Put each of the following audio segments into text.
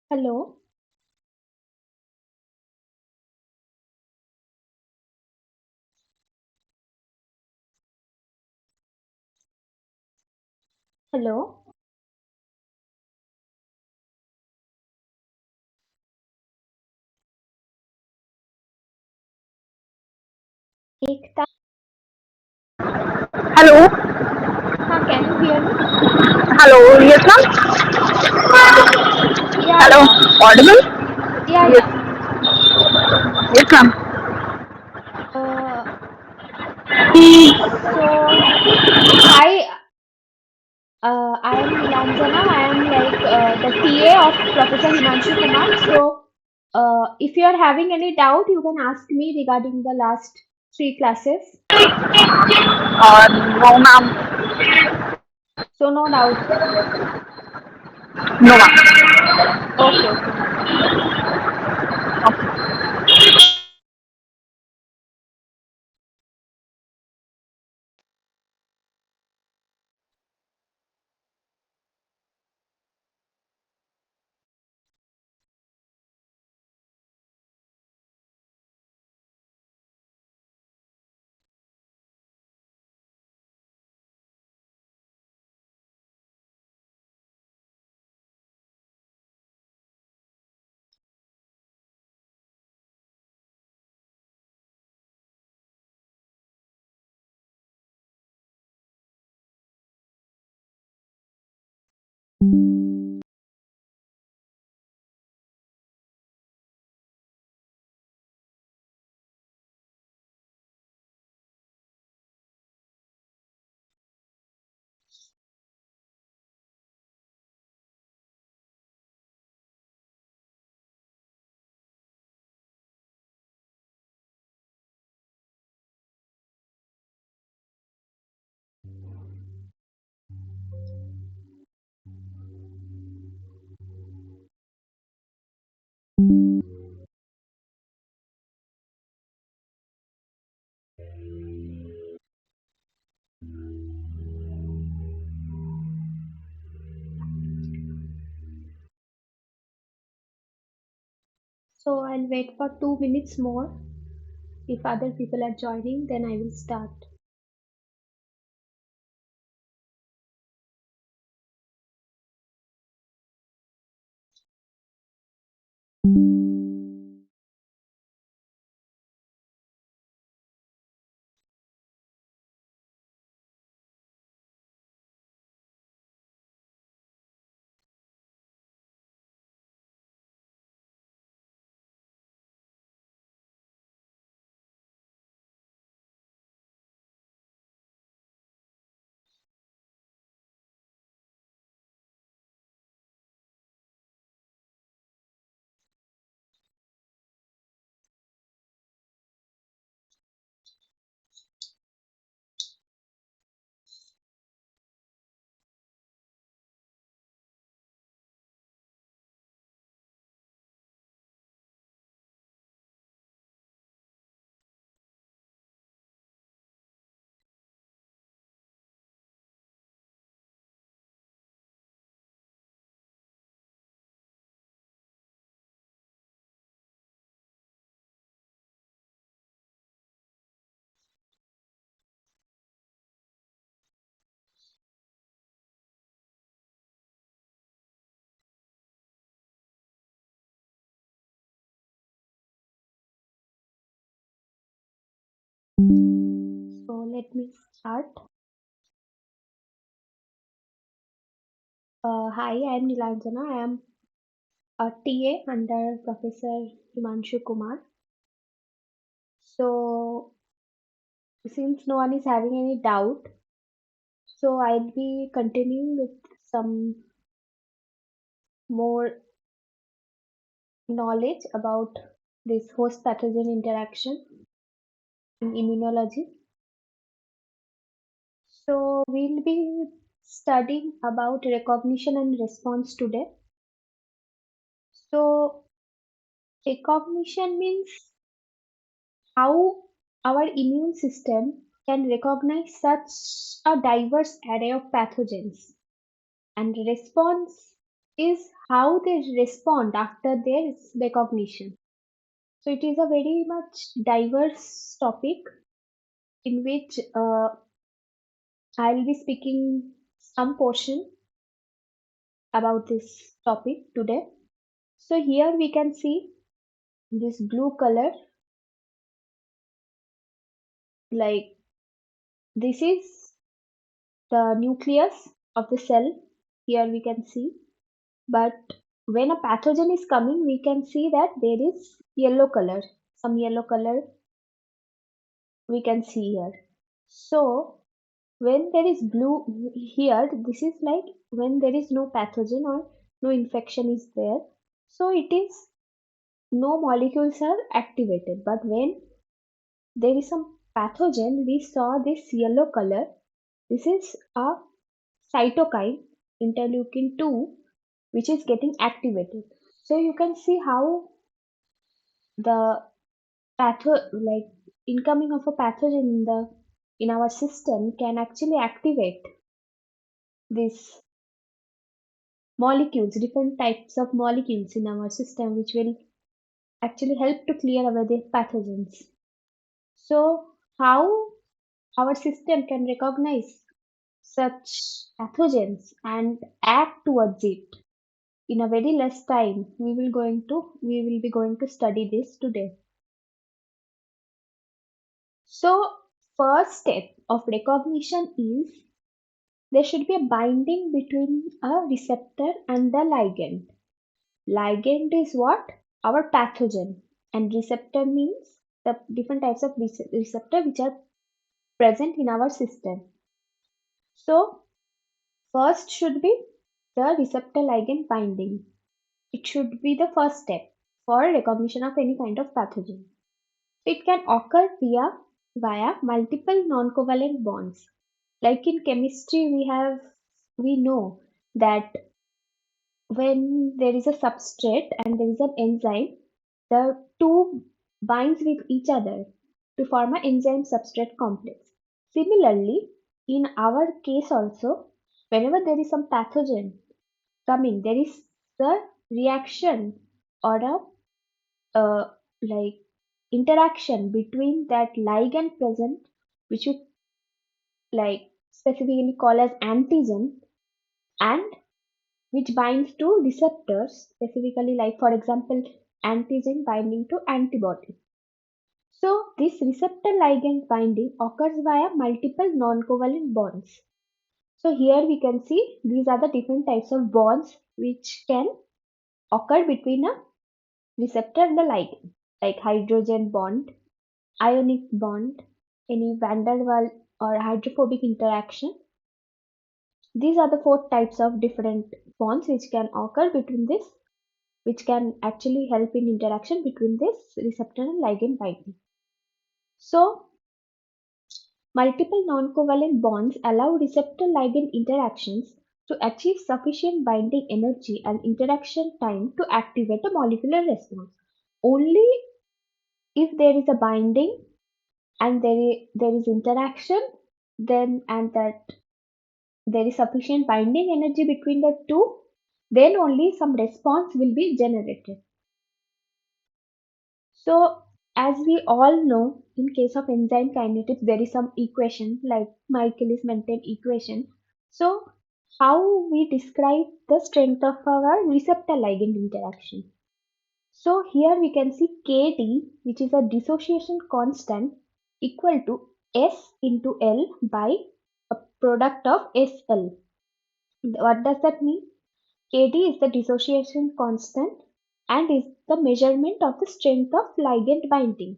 Hello, hello. Ekta, Hello. can you hear me? Hello. Yes, ma'am. Yeah, Hello. yeah, Audible? yeah, Yes. yeah. Yes, ma'am. Uh, so hi, I am Nilanjana. I am like the TA of Professor Himanshu Kumar. If you are having any doubt, you can ask me regarding the last three classes. No, ma'am. So no doubt. No, ma'am. Okay, okay, no problem. Okay. So I'll wait for 2 minutes more. If other people are joining, then I will start. So let me start. Hi, I am Nilanjana. I am a TA under Professor Himanshu Kumar. So since no one is having any doubt, so I'll be continuing with some more knowledge about this host pathogen interaction in immunology. So we'll be studying about recognition and response today. So recognition means how our immune system can recognize such a diverse array of pathogens, and response is how they respond after their recognition. So it is a very much diverse topic in which I'll be speaking some portion about this topic today. So here we can see this blue color, like this is the nucleus of the cell. Here we can see, but when a pathogen is coming, we can see that there is yellow color, some yellow color we can see here. So when there is blue here, this is like when there is no pathogen or no infection is there. So it is no molecules are activated. But when there is some pathogen, we saw this yellow color. This is a cytokine, interleukin 2, which is getting activated. So you can see how the like incoming of a pathogen in our system can actually activate these molecules, different types of molecules in our system, which will actually help to clear away the pathogens. So, how our system can recognize such pathogens and act towards it in a very less time, we will be going to study this today. So, first step of recognition is there should be a binding between a receptor and the ligand. Ligand is what? Our pathogen. And receptor means the different types of receptor which are present in our system. So, first should be the receptor ligand binding. It should be the first step for recognition of any kind of pathogen. It can occur via multiple non-covalent bonds. Like in chemistry, we know that when there is a substrate and there is an enzyme, the two binds with each other to form an enzyme substrate complex. Similarly, in our case also, whenever there is some pathogen coming, there is the reaction or like interaction between that ligand present, which we like specifically call as antigen, and which binds to receptors, specifically like for example antigen binding to antibody. So this receptor ligand binding occurs via multiple non-covalent bonds. So here we can see these are the different types of bonds which can occur between a receptor and the ligand, like hydrogen bond, ionic bond, any van der Waals or hydrophobic interaction. These are the four types of different bonds which can occur between this, which can actually help in interaction between this receptor and ligand binding. So, multiple non-covalent bonds allow receptor-ligand interactions to achieve sufficient binding energy and interaction time to activate a molecular response. Only if there is a binding and there is interaction, then and that there is sufficient binding energy between the two, then only some response will be generated. So, as we all know, in case of enzyme kinetics, there is some equation like Michaelis-Menten equation. So, how we describe the strength of our receptor ligand interaction? So, here we can see Kd, which is a dissociation constant, equal to S into L by a product of SL. What does that mean? Kd is the dissociation constant and is the measurement of the strength of ligand binding,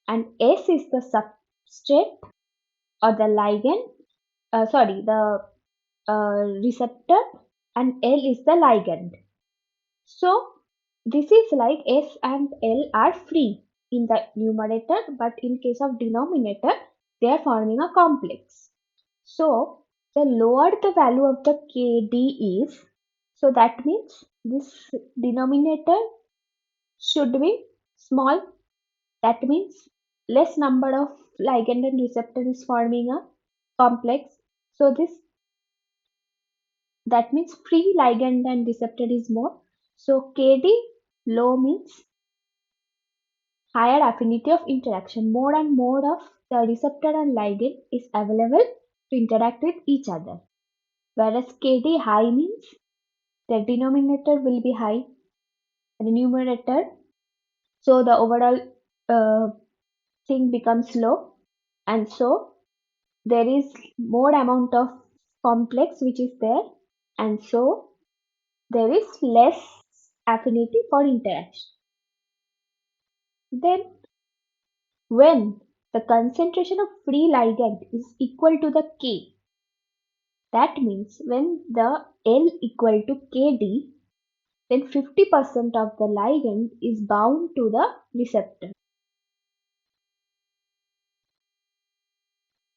and S is the substrate or the ligand, the receptor, and L is the ligand. So this is like S and L are free in the numerator, but in case of denominator, they are forming a complex. So the lower the value of the Kd is, so that means this denominator should be small. That means less number of ligand and receptor is forming a complex. So this That means free ligand and receptor is more. So Kd low means higher affinity of interaction. More and more of the receptor and ligand is available to interact with each other. Whereas Kd high means the denominator will be high and the numerator, so the overall uh, thing becomes low, and so there is more amount of complex which is there, and so there is less affinity for interaction. Then when the concentration of free ligand is equal to the K, that means when the L equal to Kd, then 50% of the ligand is bound to the receptor.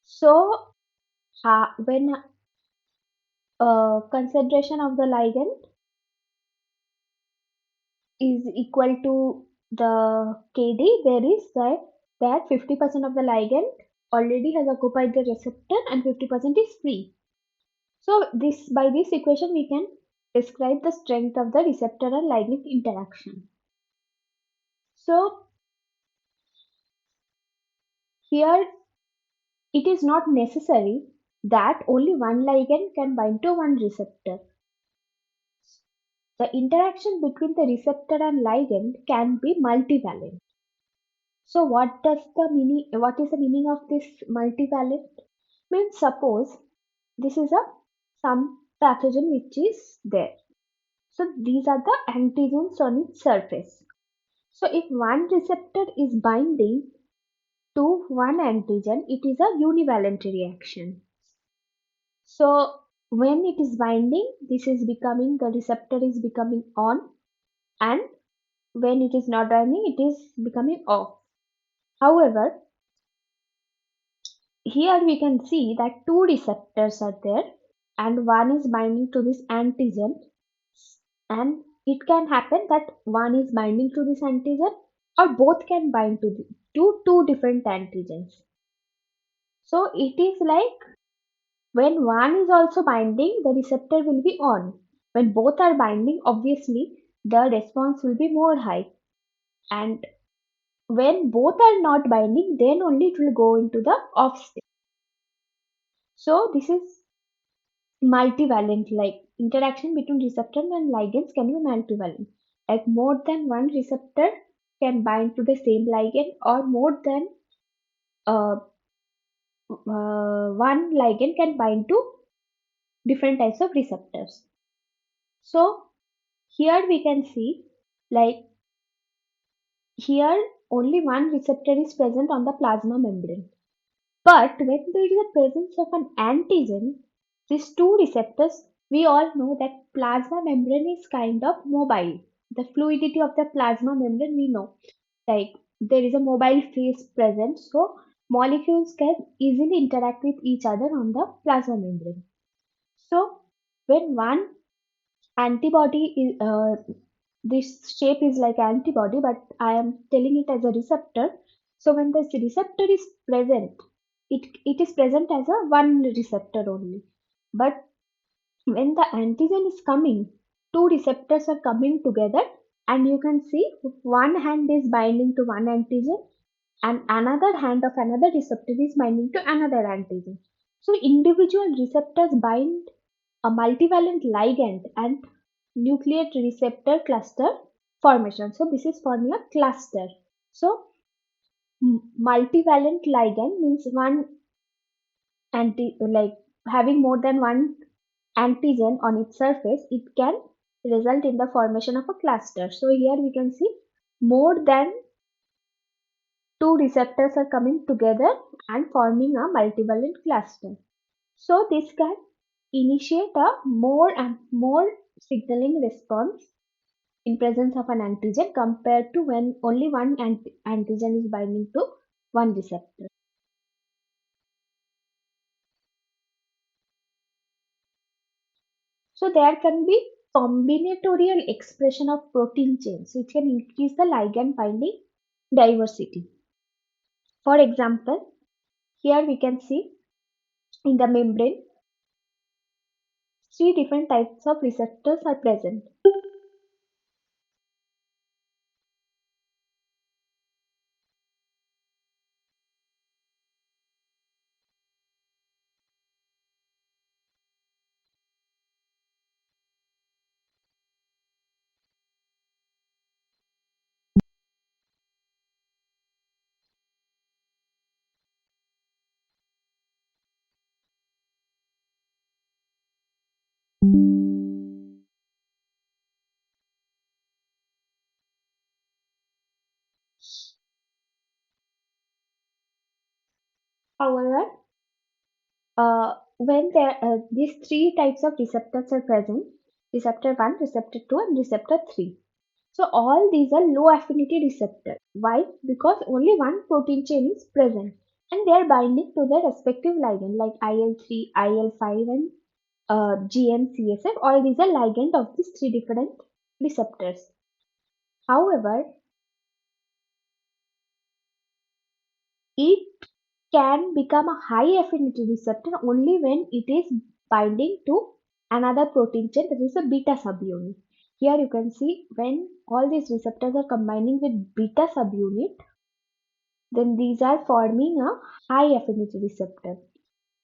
So when concentration of the ligand is equal to the Kd, there is that 50% of the ligand already has occupied the receptor and 50% is free. So this by this equation we can describe the strength of the receptor and ligand interaction. So here it is not necessary that only one ligand can bind to one receptor. The interaction between the receptor and ligand can be multivalent. So what is the meaning of this multivalent? Means suppose this is a some pathogen which is there. So these are the antigens on its surface. So if one receptor is binding to one antigen, it is a univalent reaction. So when it is binding, this is becoming the receptor is becoming on, and when it is not binding, it is becoming off. However, here we can see that two receptors are there and one is binding to this antigen, and it can happen that one is binding to this antigen or both can bind to two different antigens. So it is like when one is also binding, the receptor will be on. When both are binding, obviously the response will be more high. And when both are not binding, then only it will go into the off state. So this is multivalent, like interaction between receptor and ligands can be multivalent. Like more than one receptor can bind to the same ligand, or more than uh, one ligand can bind to different types of receptors. So here we can see, like here only one receptor is present on the plasma membrane. But when there is a presence of an antigen, these two receptors, we all know that plasma membrane is kind of mobile. The fluidity of the plasma membrane we know, like there is a mobile phase present, so molecules can easily interact with each other on the plasma membrane. So when one antibody is this shape is like antibody, but I am telling it as a receptor. So when this receptor is present, it is present as a one receptor only. But when the antigen is coming, two receptors are coming together, and you can see one hand is binding to one antigen and another hand of another receptor is binding to another antigen. So individual receptors bind a multivalent ligand and nucleate receptor cluster formation. So this is forming a cluster. So multivalent ligand means one like having more than one antigen on its surface, it can result in the formation of a cluster. So here we can see more than two receptors are coming together and forming a multivalent cluster. So this can initiate a more and more signaling response in presence of an antigen compared to when only one antigen is binding to one receptor. So there can be combinatorial expression of protein chains which can increase the ligand binding diversity. For example, here we can see in the membrane three different types of receptors are present. However, when these three types of receptors are present, receptor 1, receptor 2, and receptor 3. So all these are low affinity receptors. Why? Because only one protein chain is present and they are binding to their respective ligand like IL-3, IL-5, and GM-CSF. All these are ligand of these three different receptors. However, it can become a high affinity receptor only when it is binding to another protein chain, that is a beta subunit. Here you can see when all these receptors are combining with beta subunit, then these are forming a high affinity receptor.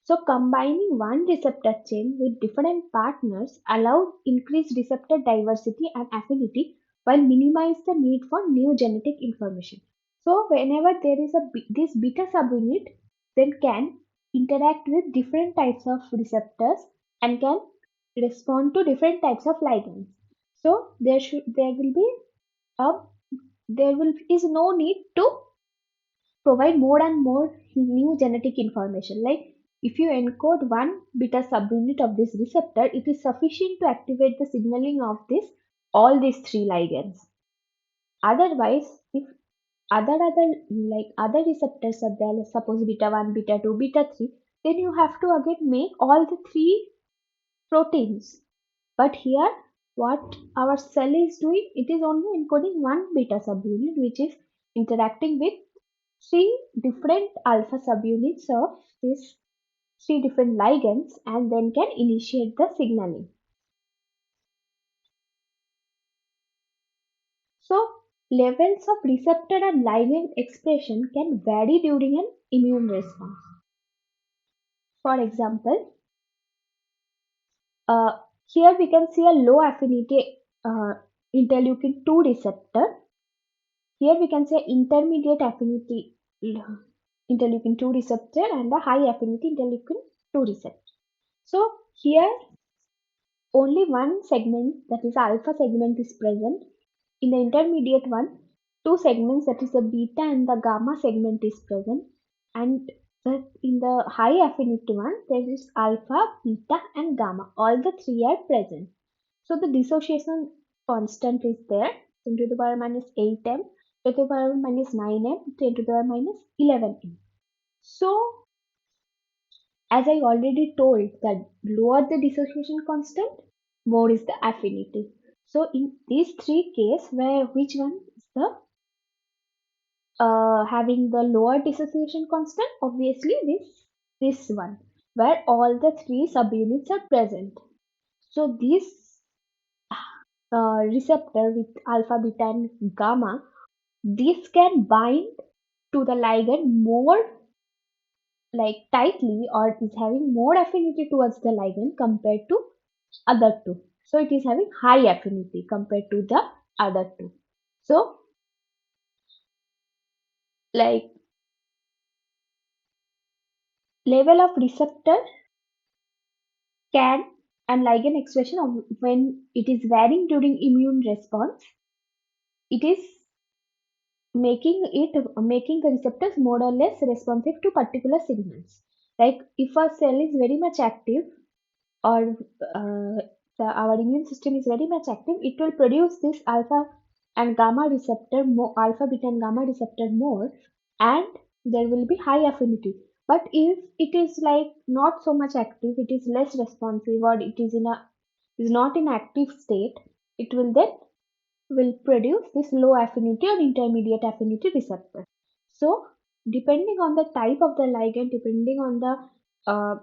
So combining one receptor chain with different partners allows increased receptor diversity and affinity while minimize the need for new genetic information. So whenever there is this beta subunit, then can interact with different types of receptors and can respond to different types of ligands. So a there will is no need to provide more and more new genetic information. Like if you encode one beta subunit of this receptor, it is sufficient to activate the signaling of this all these three ligands. Otherwise, if other receptors are there, suppose beta 1, beta 2, beta 3, then you have to again make all the three proteins. But here, what our cell is doing, it is only encoding one beta subunit which is interacting with three different alpha subunits of these three different ligands and then can initiate the signaling. So, levels of receptor and ligand expression can vary during an immune response. For example, uh, here we can see a low affinity interleukin 2 receptor. Here we can say intermediate affinity interleukin 2 receptor and a high affinity interleukin 2 receptor. So here only one segment, that is alpha segment, is present. In the intermediate one, two segments, that is the beta and the gamma segment, is present. And in the high affinity one, there is alpha, beta, and gamma. All the three are present. So the dissociation constant is there, 10 to the power minus 8m, 10 to the power minus 9m, 10 to the power minus 11m. So as I already told, that lower the dissociation constant, more is the affinity. So in these three cases, where which one is the having the lower dissociation constant? Obviously, this one, where all the three subunits are present. So this receptor with alpha, beta, and gamma, this can bind to the ligand more like tightly or is having more affinity towards the ligand compared to other two. So it is having high affinity compared to the other two. So like level of receptor can and ligand expression of when it is varying during immune response, it is making the receptors more or less responsive to particular signals. Like if a cell is very much active or our immune system is very much active, it will produce this alpha and gamma receptor more, alpha, beta, and gamma receptor more, and there will be high affinity. But if it is like not so much active, it is less responsive, or it is not in active state, it will produce this low affinity or intermediate affinity receptor. So depending on the type of the ligand, depending on the uh,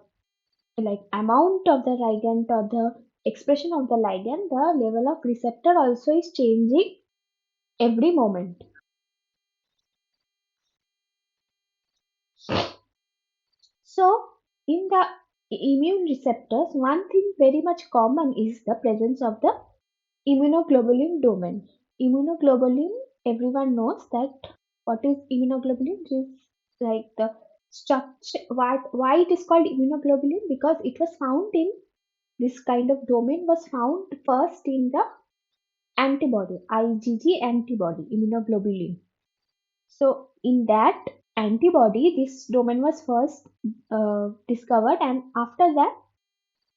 like amount of the ligand or the expression of the ligand, the level of receptor also is changing every moment. So, in the immune receptors, one thing very much common is the presence of the immunoglobulin domain. Immunoglobulin, everyone knows that what is immunoglobulin is like the structure. Why it is called immunoglobulin? Because it was found in this kind of domain was found first in the antibody, IgG antibody, immunoglobulin. So in that antibody, this domain was first discovered, and after that,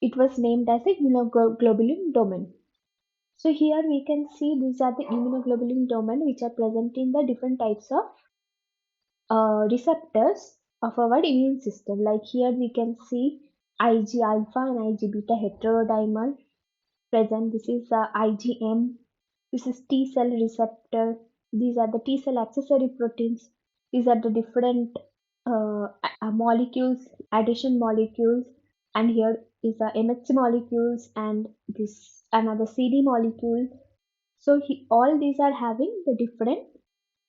it was named as the immunoglobulin domain. So here we can see these are the immunoglobulin domain which are present in the different types of receptors of our immune system. Like here we can see Ig alpha and Ig beta heterodimer present. This is IgM. This is T cell receptor. These are the T cell accessory proteins. These are the different molecules, addition molecules, and here is the MHC molecules and this another CD molecule. So all these are having the different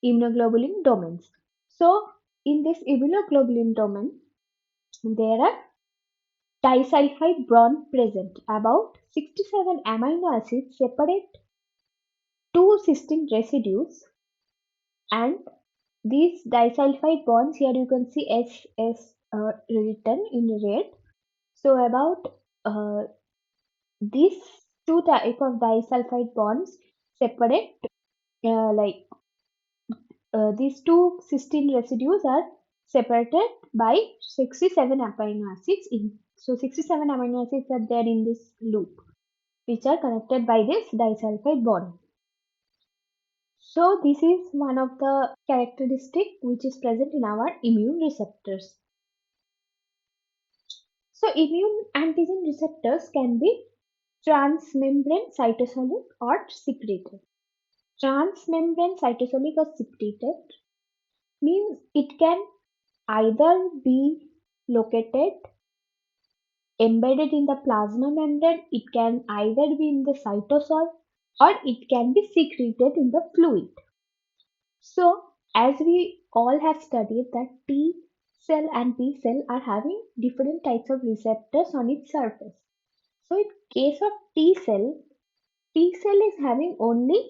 immunoglobulin domains. So in this immunoglobulin domain, there are disulfide bond present. About 67 amino acids separate two cysteine residues, and these disulfide bonds, here you can see SS written in red. So about these two type of disulfide bonds separate like these two cysteine residues are separated by 67 amino acids in. So 67 amino acids are there in this loop, which are connected by this disulfide bond. So this is one of the characteristic which is present in our immune receptors. So immune antigen receptors can be transmembrane cytosolic or secreted. Transmembrane cytosolic or secreted means it can either be located embedded in the plasma membrane, it can either be in the cytosol, or it can be secreted in the fluid. So, as we all have studied that T cell and B cell are having different types of receptors on its surface. So, in case of T cell is having only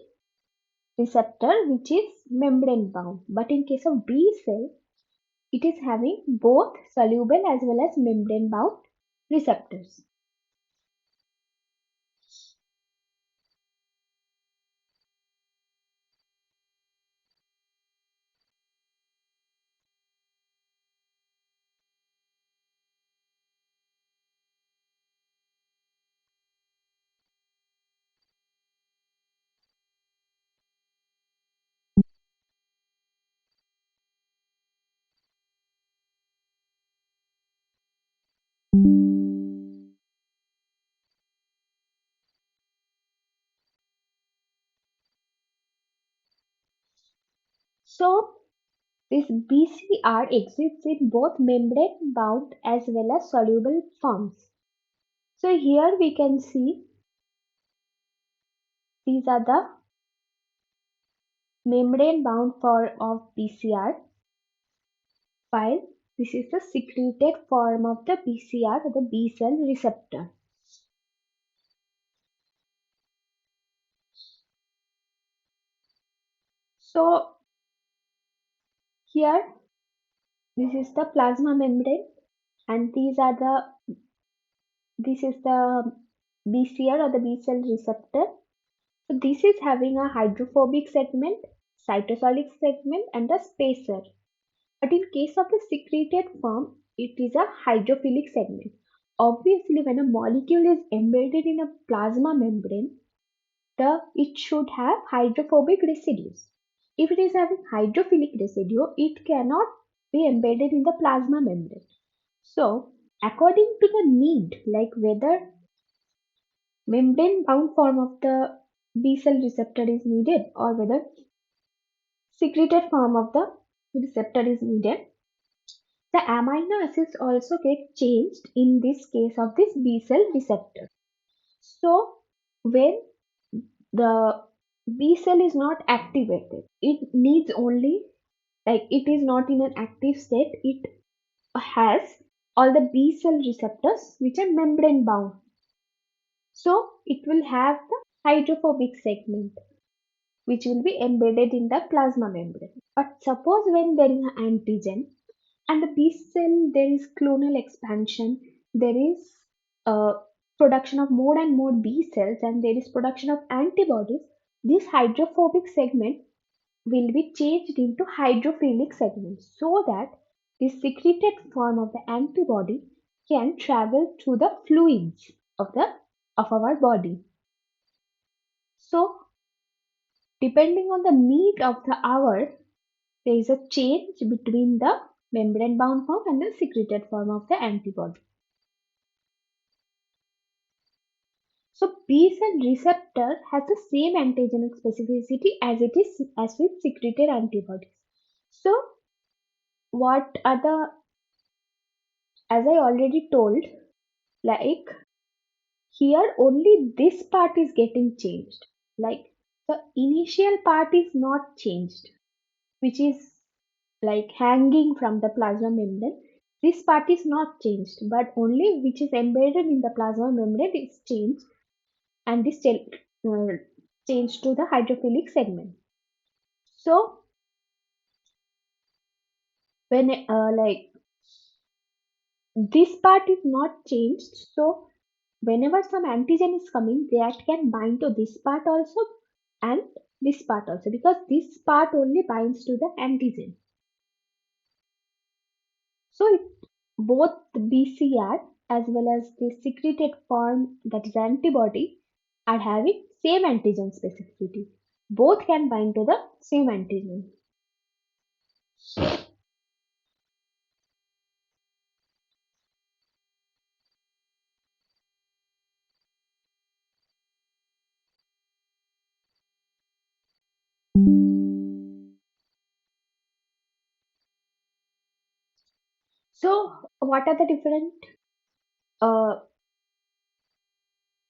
receptor which is membrane bound. But in case of B cell, it is having both soluble as well as membrane bound receptors. So, this BCR exists in both membrane bound as well as soluble forms. So here we can see these are the membrane bound form of BCR, while this is the secreted form of the BCR or the B cell receptor. So here this is the plasma membrane, and this is the BCR or the B cell receptor. So this is having a hydrophobic segment, cytosolic segment, and a spacer. But in case of the secreted form, it is a hydrophilic segment. Obviously, when a molecule is embedded in a plasma membrane, it should have hydrophobic residues. If it is having hydrophilic residue, it cannot be embedded in the plasma membrane. So, according to the need, like whether membrane bound form of the B cell receptor is needed or whether secreted form of the receptor is needed, The amino acids also get changed in this case of this B cell receptor. So when the B cell is not activated, it needs only, like, it is not in an active state, it has all the B cell receptors which are membrane bound. So it will have the hydrophobic segment which will be embedded in the plasma membrane. But suppose when there is an antigen and the B cell, there is clonal expansion, there is production of more and more B cells, and there is production of antibodies, this hydrophobic segment will be changed into hydrophilic segment so that the secreted form of the antibody can travel through the fluids of our body. So depending on the need of the hour, there is a change between the membrane bound form and the secreted form of the antibody. So B cell receptor has the same antigenic specificity as it is as with secreted antibodies. So what are the, as I already told, like, here only this part is getting changed. Like, the initial part is not changed, which is like hanging from the plasma membrane. This part is not changed, but only which is embedded in the plasma membrane is changed, and this changed to the hydrophilic segment. So when like this part is not changed, so whenever some antigen is coming, that can bind to this part also and this part also, because this part only binds to the antigen. So both the BCR as well as the secreted form, that is antibody, are having same antigen specificity. Both can bind to the same antigen. So what are the different uh,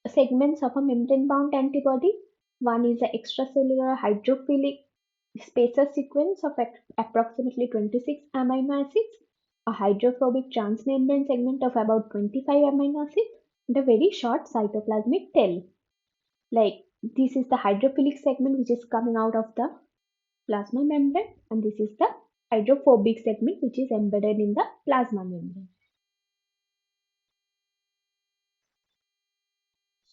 segments of a membrane-bound antibody? One is the extracellular hydrophilic spacer sequence of approximately 26 amino acids, a hydrophobic transmembrane segment of about 25 amino acids, and a very short cytoplasmic tail. Like, this is the hydrophilic segment which is coming out of the plasma membrane, and this is the hydrophobic segment which is embedded in the plasma membrane.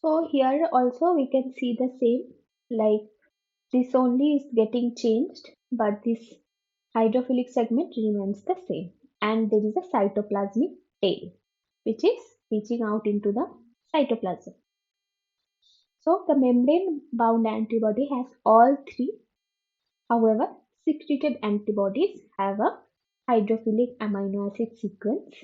So here also we can see the same, like, this only is getting changed, but this hydrophilic segment remains the same. And there is a cytoplasmic tail, which is reaching out into the cytoplasm. So the membrane bound antibody has all three. However, secreted antibodies have a hydrophilic amino acid sequence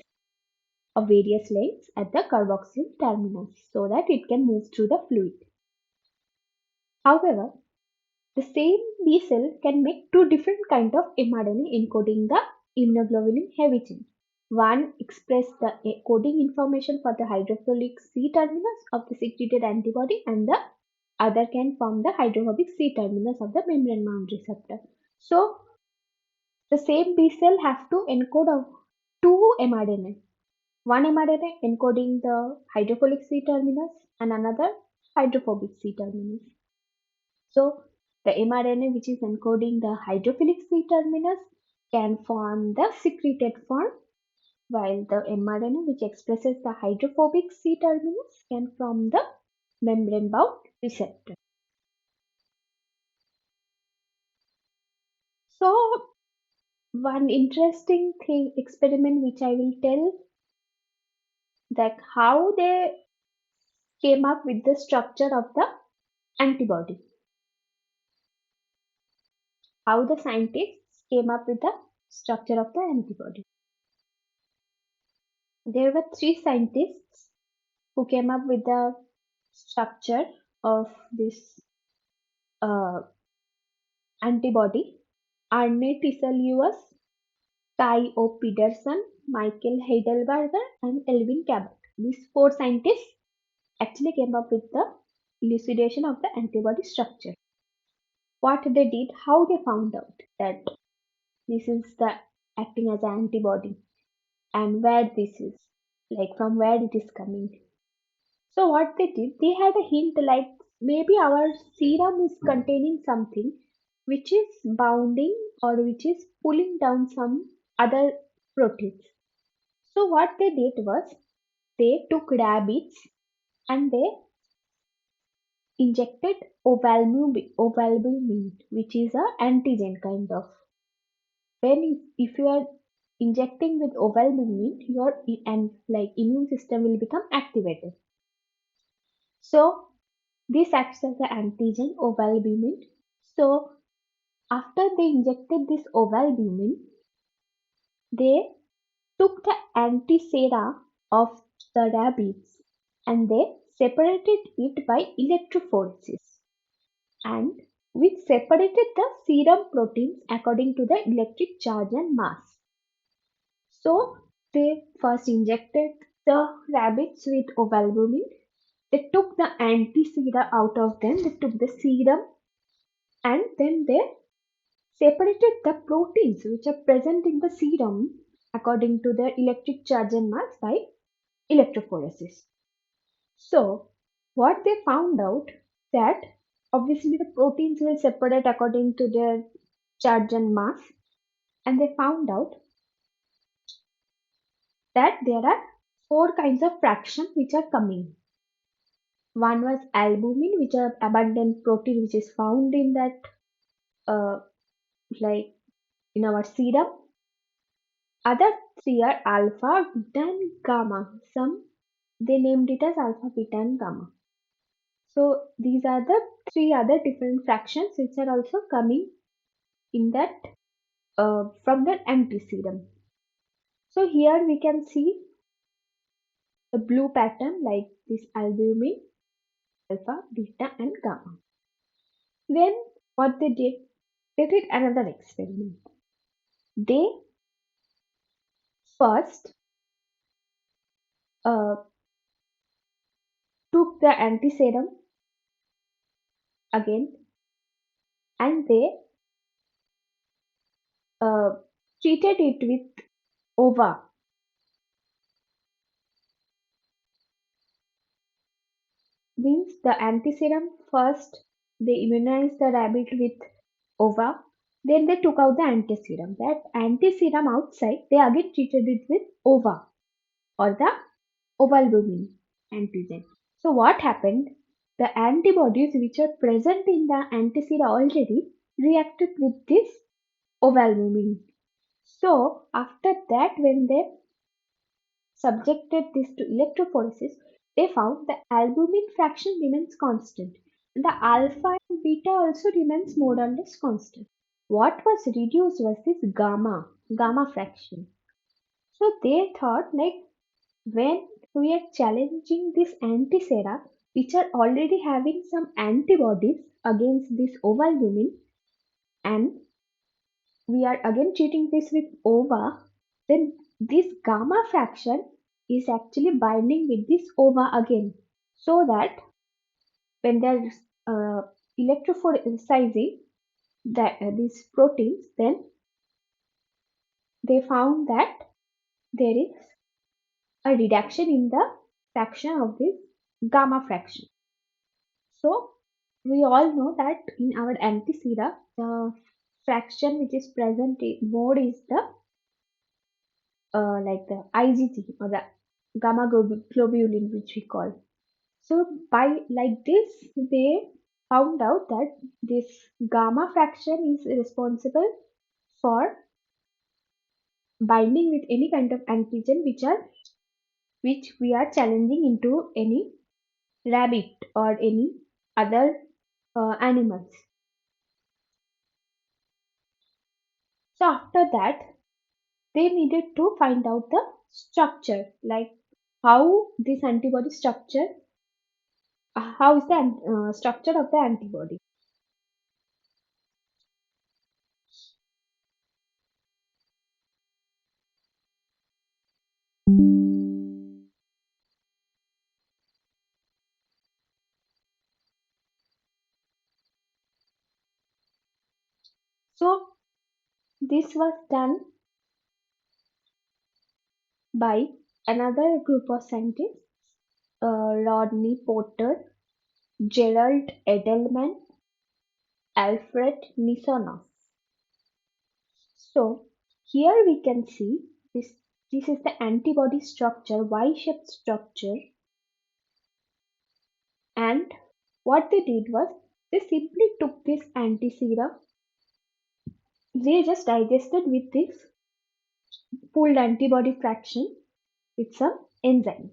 of various lengths at the carboxyl terminus so that it can move through the fluid. However, the same B cell can make two different kinds of mRNA encoding the immunoglobulin heavy chain. One express the coding information for the hydrophilic C terminus of the secreted antibody, and the other can form the hydrophobic C terminus of the membrane bound receptor. So the same B cell have to encode of two mRNA. One mRNA encoding the hydrophilic C terminus and another hydrophobic C terminus. So the mRNA which is encoding the hydrophilic C terminus can form the secreted form, while the mRNA which expresses the hydrophobic C terminus can form the membrane bound receptor. So one interesting thing experiment which I will tell, that how they came up with the structure of the antibody. How the scientists came up with the structure of the antibody. There were three scientists who came up with the structure of this antibody: Arne Tiselius, Kai O. Pedersen, Michael Heidelberger, and Elvin Cabot. These four scientists actually came up with the elucidation of the antibody structure. What they did, how they found out that this is the acting as an antibody, and where this is, like from where it is coming. So what they did, they had a hint like maybe our serum is containing something which is bounding or which is pulling down some other proteins. So what they did was they took rabbits and they injected ovalbumin, which is a antigen kind of. When if you are injecting with ovalbumin, your and like immune system will become activated. So this acts as an antigen ovalbumin. So after they injected this ovalbumin, they took the antisera of the rabbits and they separated it by electrophoresis, and which separated the serum proteins according to the electric charge and mass. So they first injected the rabbits with ovalbumin. They took the antisera out of them. They took the serum and then they separated the proteins which are present in the serum according to their electric charge and mass by electrophoresis. So, what they found out that obviously the proteins will separate according to their charge and mass, and they found out that there are four kinds of fraction which are coming. One was albumin, which are abundant protein which is found in that uh, like in our serum. Other three are alpha, beta, and gamma. Some they named it as alpha, beta, and gamma. So these are the three other different fractions which are also coming in that from the antiserum. So here we can see the blue pattern like this albumin, alpha, beta, and gamma. Then what they did another experiment. They first uh, took the antiserum again and they uh, treated it with ova. Means the antiserum first they immunized the rabbit with ova, then they took out the antiserum. That antiserum outside they again treated it with ova or the ovalbumin antigen. So what happened? The antibodies which are present in the antisera already reacted with this ovalbumin. So after that, when they subjected this to electrophoresis, they found the albumin fraction remains constant. And the alpha and beta also remains more or less constant. What was reduced was this gamma fraction. So they thought like when we are challenging this antisera, which are already having some antibodies against this ovalbumin, and we are again treating this with ova, then this gamma fraction is actually binding with this ova again. So that when they're electrophorezing these proteins, then they found that there is a reduction in the fraction of this gamma fraction. So we all know that in our antisera, the fraction which is present more is the like the IgG or the gamma globulin, which we call. So by like this, they found out that this gamma fraction is responsible for binding with any kind of antigen which we are challenging into any rabbit or any other animals. So after that, they needed to find out the structure, like how this antibody structure, how is the structure of the antibody. So this was done by another group of scientists, Rodney Porter, Gerald Edelman, Alfred Nisonoff. So here we can see this is the antibody structure, Y-shaped structure, and what they did was they simply took this antiserum, they just digested with this pooled antibody fraction with some enzymes.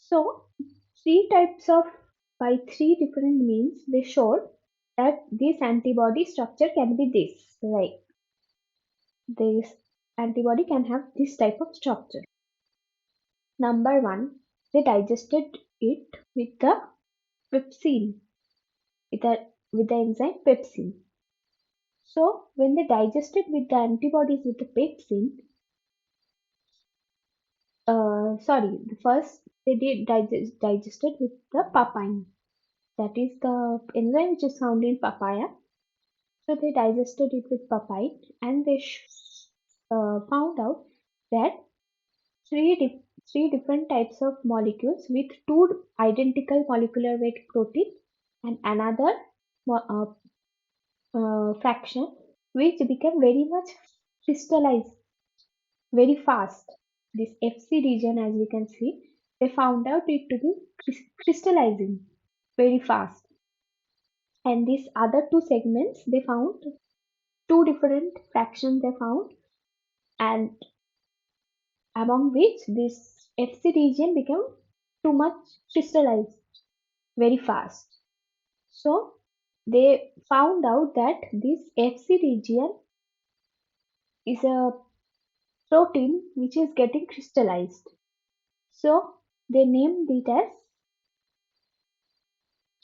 So three types of by three different means they showed that this antibody structure can be this, like this antibody can have this type of structure. Number one, they digested it with the pepsin, with the enzyme pepsin. So when they digested with the antibodies with the pepsin, the first they did digested with the papain. That is the enzyme which is found in papaya. So they digested it with papain and they found out that three, three different types of molecules with two identical molecular weight protein and another fraction which became very much crystallized very fast. This Fc region, as we can see, they found out it to be crystallizing very fast. And these other two segments, they found two different fractions they found, and among which this Fc region became too much crystallized very fast. So they found out that this Fc region is a protein which is getting crystallized. So they named it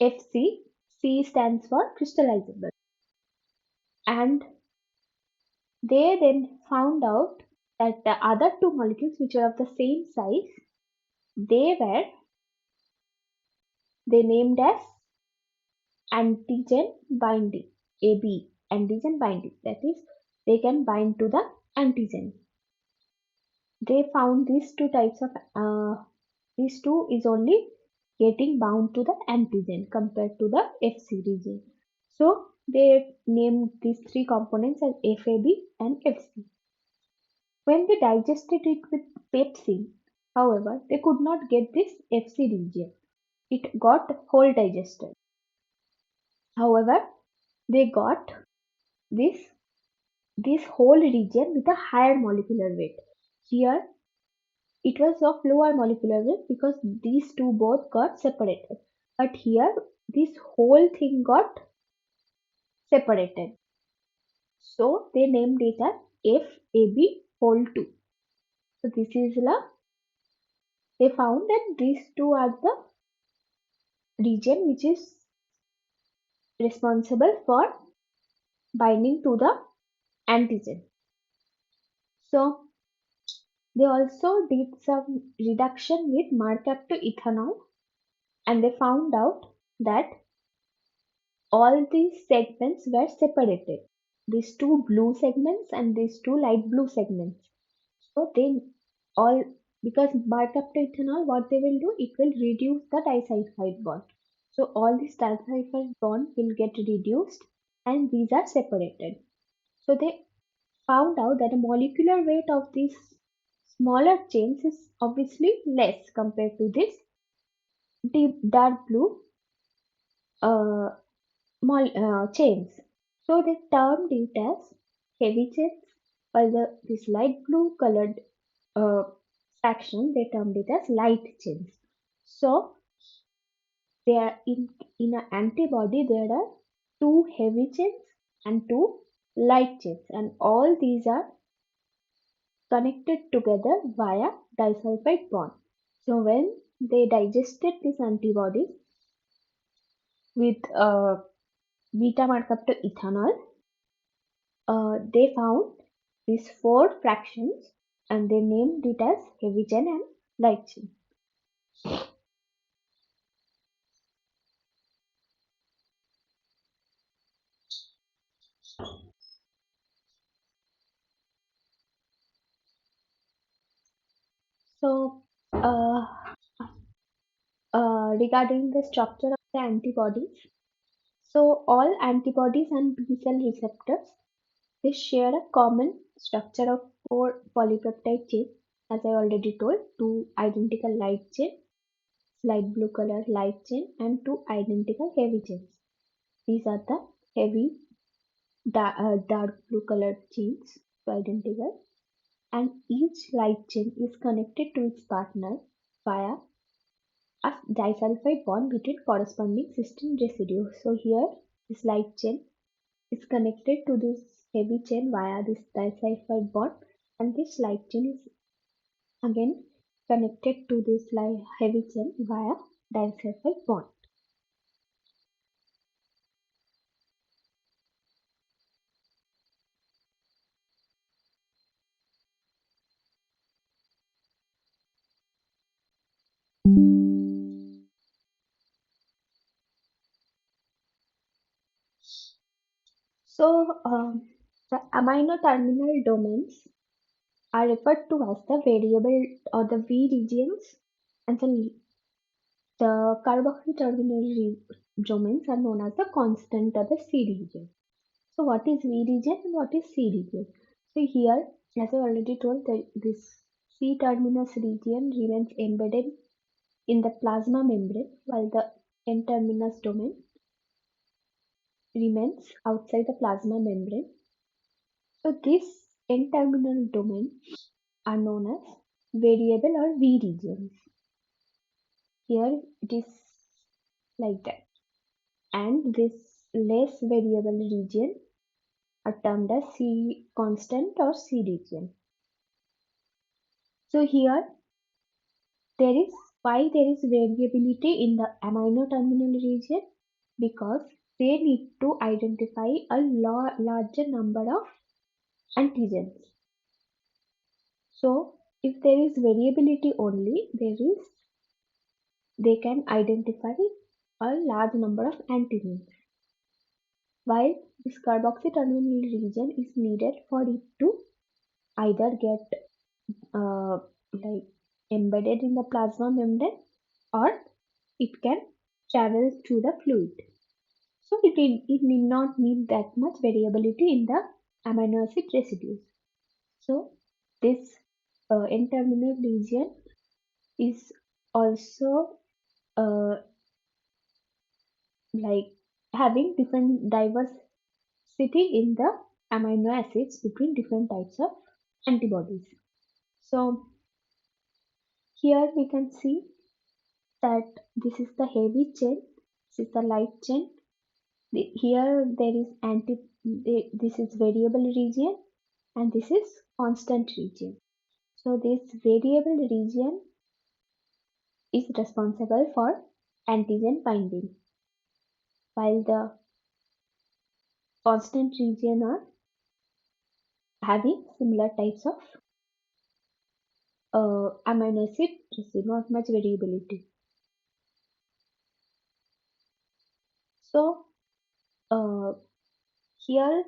as Fc. C stands for crystallizable. And they then found out that the other two molecules which were of the same size, they named as antigen binding, AB, antigen binding. That is, they can bind to the antigen. They found these two is only getting bound to the antigen compared to the Fc region. So they named these three components as FAB and Fc. When they digested it with pepsin, however, they could not get this Fc region. It got whole digested. However, they got this this whole region with a higher molecular weight. Here it was of lower molecular weight because these two both got separated. But here this whole thing got separated. So they named it as FAB whole 2. So this is they found that these two are the region which is responsible for binding to the antigen. So they also did some reduction with mercaptoethanol and they found out that all these segments were separated. These two blue segments and these two light blue segments. So they all because mercaptoethanol what they will do it will reduce the disulfide bond. So all these disulfide bond will get reduced and these are separated. So they found out that the molecular weight of these smaller chains is obviously less compared to this deep dark blue uh, chains. So they termed it as heavy chains, while this light blue colored uh, fraction they termed it as light chains. So there in an antibody there are two heavy chains and two light chains, and all these are connected together via disulfide bond. So when they digested this antibody with beta-mercaptoethanol, they found these four fractions and they named it as heavy chain and light chain. So, regarding the structure of the antibodies, so all antibodies and B cell receptors, they share a common structure of four polypeptide chains, as I already told, two identical light chain, light blue color light chain, and two identical heavy chains. These are the heavy dark blue colored chains, two identical, and each light chain is connected to its partner via a disulfide bond between corresponding cysteine residues. So here, this light chain is connected to this heavy chain via this disulfide bond, and this light chain is again connected to this heavy chain via disulfide bond. So the amino terminal domains are referred to as the variable or the V regions, and the carboxyl terminal domains are known as the constant or the C region. So what is V region and what is C region? So here, as I already told, this C terminus region remains embedded in the plasma membrane, while the N terminus domain remains outside the plasma membrane. So this N terminal domain are known as variable or V regions. Here it is like that. And this less variable region are termed as C constant or C region. So here there is why there is variability in the amino terminal region, because they need to identify a larger number of antigens. So if there is variability only, they can identify a large number of antigens, while this carboxy terminal region is needed for it to either get uh, like embedded in the plasma membrane, or it can travel through the fluid. So it need not need that much variability in the amino acid residues. So this N-terminal region is also uh, like having different diversity in the amino acids between different types of antibodies. So here we can see that this is the heavy chain, this is the light chain. Here there is this is variable region, and this is constant region. So this variable region is responsible for antigen binding, while the constant region are having similar types of amino acid residue, not much variability. So uh, here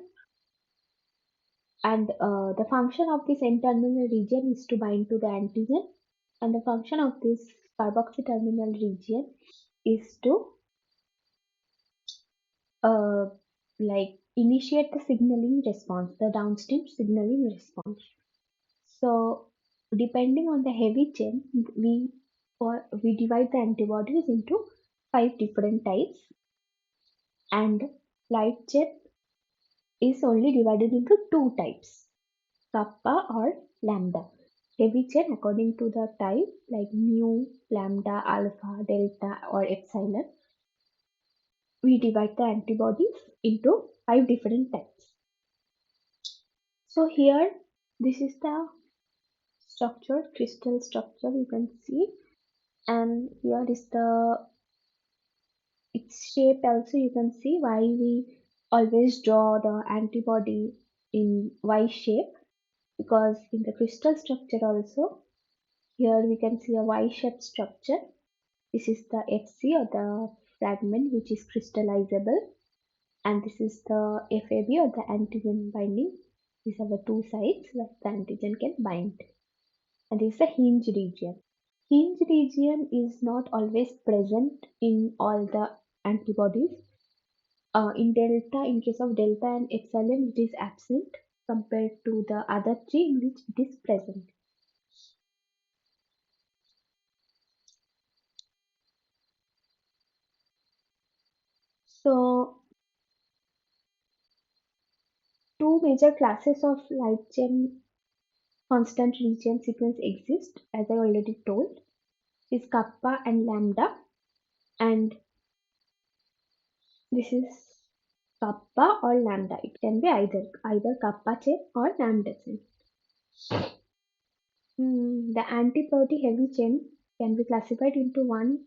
and the function of this N-terminal region is to bind to the antigen, and the function of this carboxy terminal region is to uh, like initiate the signaling response, the downstream signaling response. So depending on the heavy chain, we divide the antibodies into five different types, and light chain is only divided into two types, kappa or lambda. Heavy chain according to the type like mu, lambda, alpha, delta or epsilon. We divide the antibodies into five different types. So here this is the structure, crystal structure you can see, and here is the its shape also you can see why we always draw the antibody in Y shape, because in the crystal structure also here we can see a Y-shaped structure. This is the Fc or the fragment which is crystallizable, and this is the FAB or the antigen binding. These are the two sides where the antigen can bind. and this is the hinge region. Hinge region is not always present in all the antibodies. In delta, in case of delta and epsilon, it is absent compared to the other three in which it is present. So, two major classes of light chain constant region sequence exist, as I already told, is kappa and lambda, and this is kappa or lambda. It can be either kappa chain or lambda chain. The antibody heavy chain can be classified into one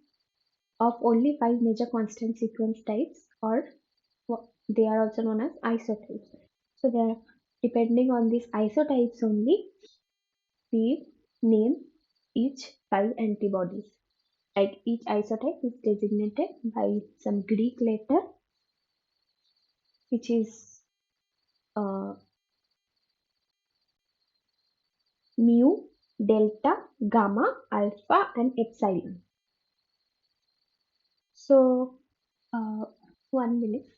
of only five major constant sequence types, or they are also known as isotypes. So they are depending on these isotypes only, we name each five antibodies. Like each isotype is designated by some Greek letter, which is uh, mu, delta, gamma, alpha, and epsilon. So, uh, 1 minute.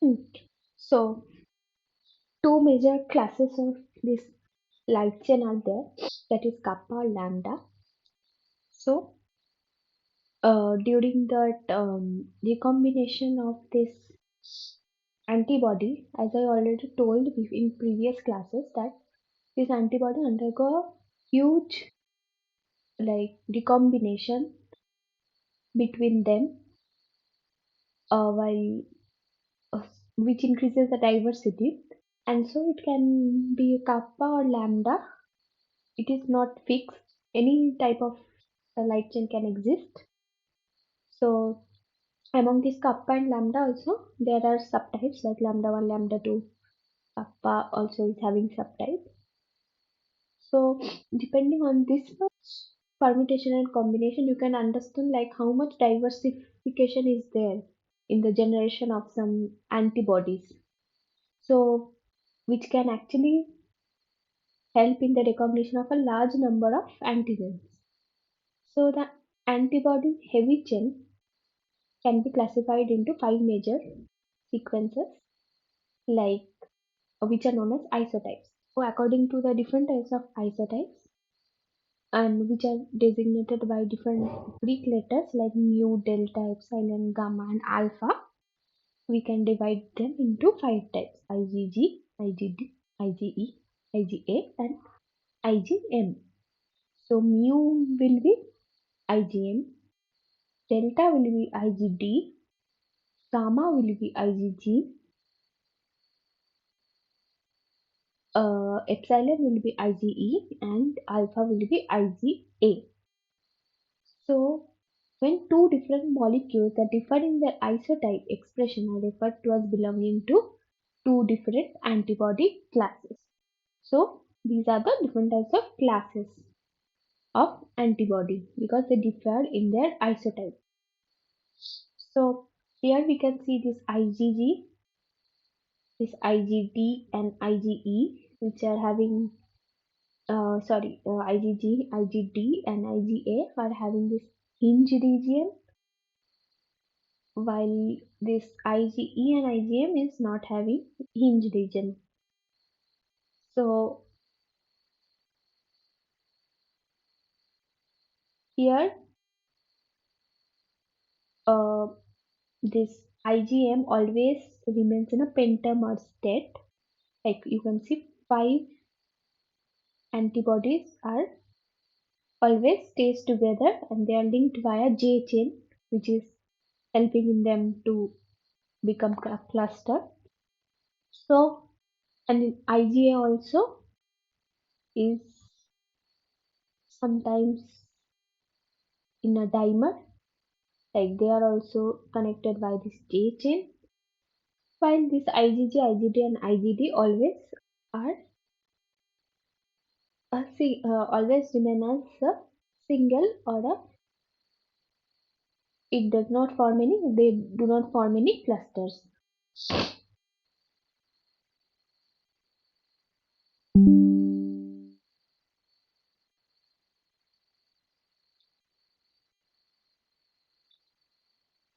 Hmm. So, two major classes of this light chain are there, that is kappa or lambda. So, during that recombination of this antibody, as I already told in previous classes, that this antibody undergo huge like recombination between them, while uh, which increases the diversity, and so it can be kappa or lambda. It is not fixed. Any type of light chain can exist. So among these kappa and lambda also there are subtypes like lambda 1, lambda 2. Kappa also is having subtype. So depending on this permutation and combination, you can understand like how much diversification is there in the generation of some antibodies. So which can actually help in the recognition of a large number of antigens. So the antibody heavy chain can be classified into five major sequences, like which are known as isotypes. So according to the different types of isotypes, and which are designated by different Greek letters like mu, delta, epsilon, gamma, and alpha. we can divide them into five types: IgG, IgD, IgE, IgA, and IgM. So mu will be IgM, delta will be IgD, gamma will be IgG, epsilon will be IgE, and alpha will be IgA. So when two different molecules that differ in their isotype expression are referred to as belonging to two different antibody classes. So these are the different types of classes of antibody because they differ in their isotype. So here we can see this IgG, this IgD and IgE, which are having IgG, IgD and IgA are having this hinge region, while this IgE and IgM is not having hinge region. So here uh, this IgM always remains in a pentamer state. Like you can see, five antibodies are always stays together and they are linked via J chain, which is helping in them to become a cluster. So, and in IgA also is sometimes in a dimer, like they are also connected by this J chain, while this IgG, IgD, and IgD are always remain as a single or a it does not form any they do not form any clusters.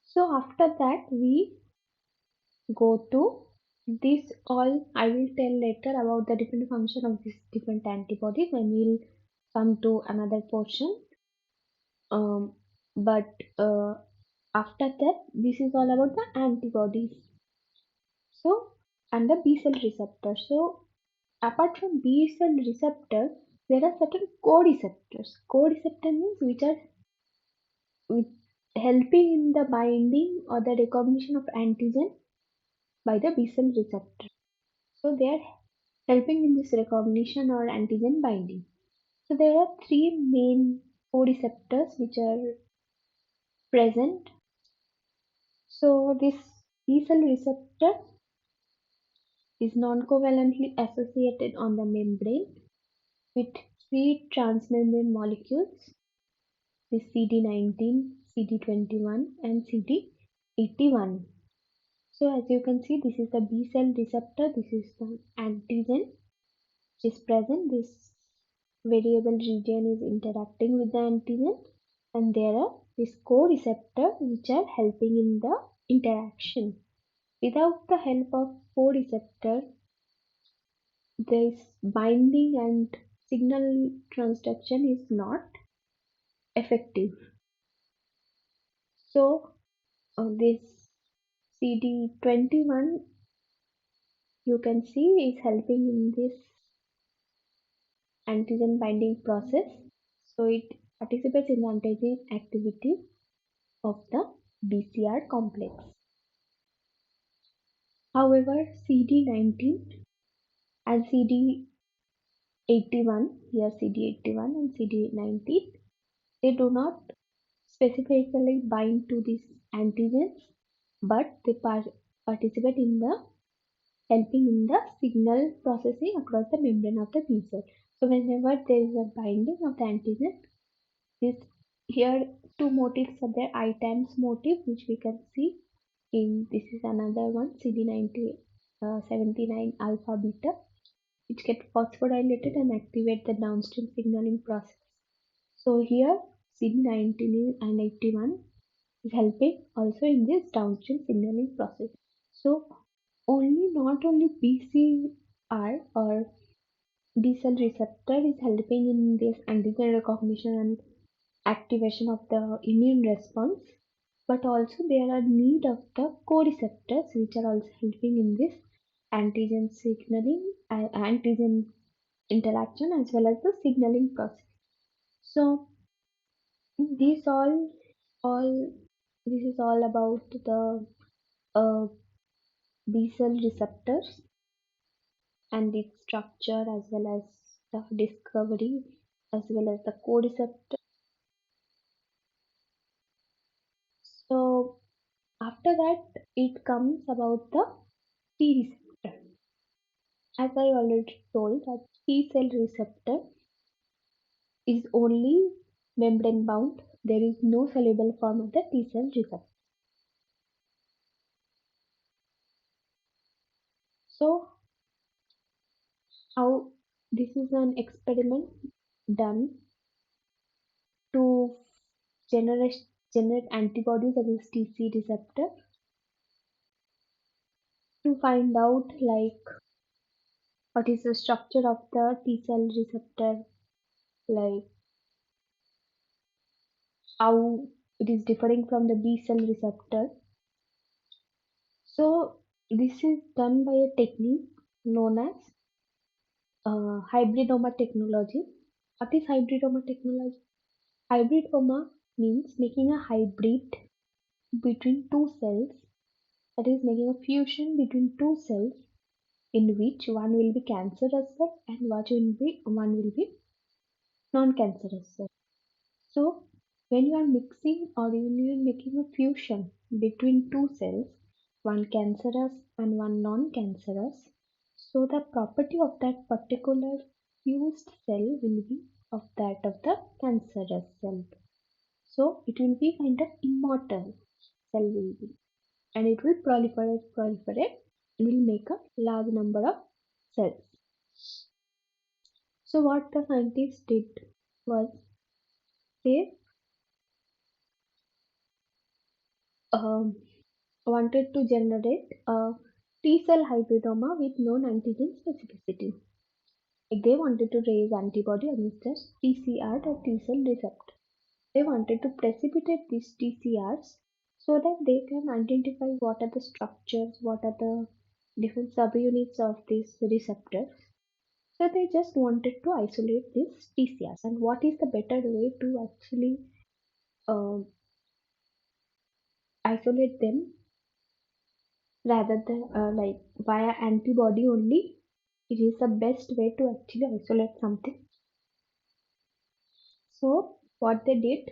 So after that we go to this all I will tell later about the different function of these different antibodies when we'll come to another portion. But after that this is all about the antibodies. So and the B cell receptor. So apart from B cell receptor, there are certain co-receptors. Co-receptor means which are with helping in the binding or the recognition of antigen by the B cell receptor. So they are helping in this recognition or antigen binding. So there are three main co-receptors which are present. So this B cell receptor is non-covalently associated on the membrane with three transmembrane molecules, the CD19, CD21 and CD81. So as you can see, this is the B cell receptor, this is the antigen which is present. This variable region is interacting with the antigen and there are this co-receptor which are helping in the interaction. Without the help of co-receptor, this binding and signal transduction is not effective. So this CD21 you can see is helping in this antigen binding process. So it participates in the antigen activity of the BCR complex. However, CD19 and CD81, here CD81 and CD19, they do not specifically bind to these antigens, but they participate in the helping in the signal processing across the membrane of the B cell. So whenever there is a binding of the antigen, this here two motifs are there, I times motif which we can see in this is another one CD90 79 alpha beta which get phosphodilated and activate the downstream signaling process. So here CD19 and 81 is helping also in this downstream signaling process. So only not only BCR or B cell receptor is helping in this antigen recognition and activation of the immune response, but also there are need of the co-receptors which are also helping in this antigen signaling, antigen interaction as well as the signaling process. So these all this is all about the uh, B cell receptors and its structure as well as the discovery as well as the co-receptor. So after that it comes about the T receptor. As I already told that T cell receptor is only membrane bound. There is no soluble form of the T cell receptor. So how this is an experiment done to generate generate antibodies against TC receptor to find out like what is the structure of the T cell receptor, like how it is differing from the B cell receptor. So this is done by a technique known as hybridoma technology. What is hybridoma technology? Hybridoma means making a hybrid between two cells, that is making a fusion between two cells in which one will be cancerous cell and one will be non-cancerous cell. So when you are mixing or when you are making a fusion between two cells, one cancerous and one non-cancerous, so the property of that particular fused cell will be of that of the cancerous cell. So it will be kind of immortal cell will be, and it will proliferate, and will make a large number of cells. So what the scientists did was they um, wanted to generate a T cell hybridoma with known antigen specificity. Like they wanted to raise antibody against the TCR or T cell receptor. They wanted to precipitate these TCRs so that they can identify what are the structures, what are the different subunits of these receptors. So they just wanted to isolate these TCRs, and what is the better way to actually uh, isolate them rather than like via antibody only. It is the best way to actually isolate something. So what they did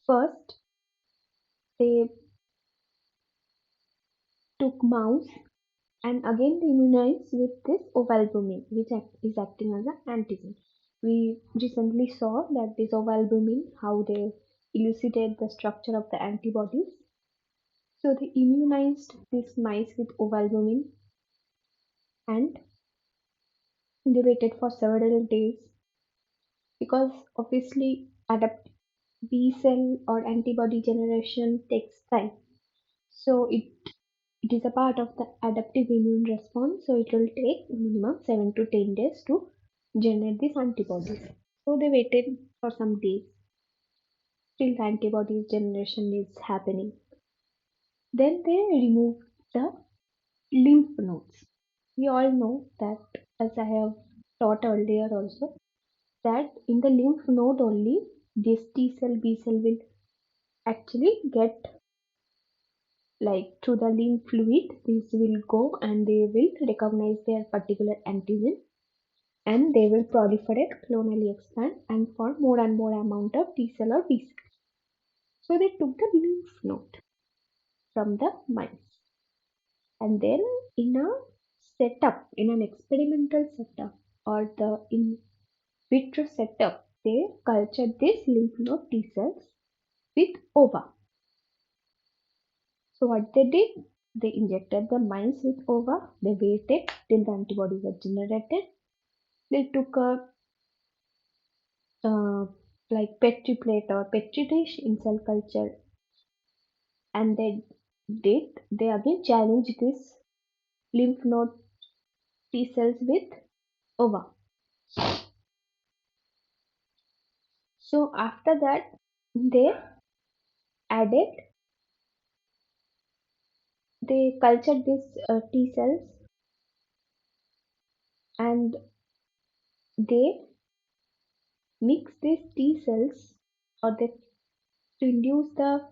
first, they took mouse and again immunized with this ovalbumin, which is acting as an antigen. We recently saw that this ovalbumin, how they elucidate the structure of the antibodies. So they immunized these mice with ovalbumin and they waited for several days because obviously adapt B cell or antibody generation takes time. So it is a part of the adaptive immune response. So it will take minimum 7 to 10 days to generate these antibodies. So they waited for some days till the antibodies generation is happening. Then they removed the lymph nodes. We all know that, as I have taught earlier also, that in the lymph node only this T cell B cell will actually get, like through the lymph fluid, these will go and they will recognize their particular antigen and they will proliferate, clonally expand and form more and more amount of T cell or B cell. So they took the lymph node from the mice and then in a setup, in an experimental setup or the in vitro setup, they cultured these lymph node T cells with ova. So what they did, they injected the mice with ova. They waited till the antibodies were generated. They took a uh, like petri plate or petri dish in cell culture, and they again challenged this lymph node T cells with ova. So after that, they added, they cultured these T cells and they mix these T cells or they to induce the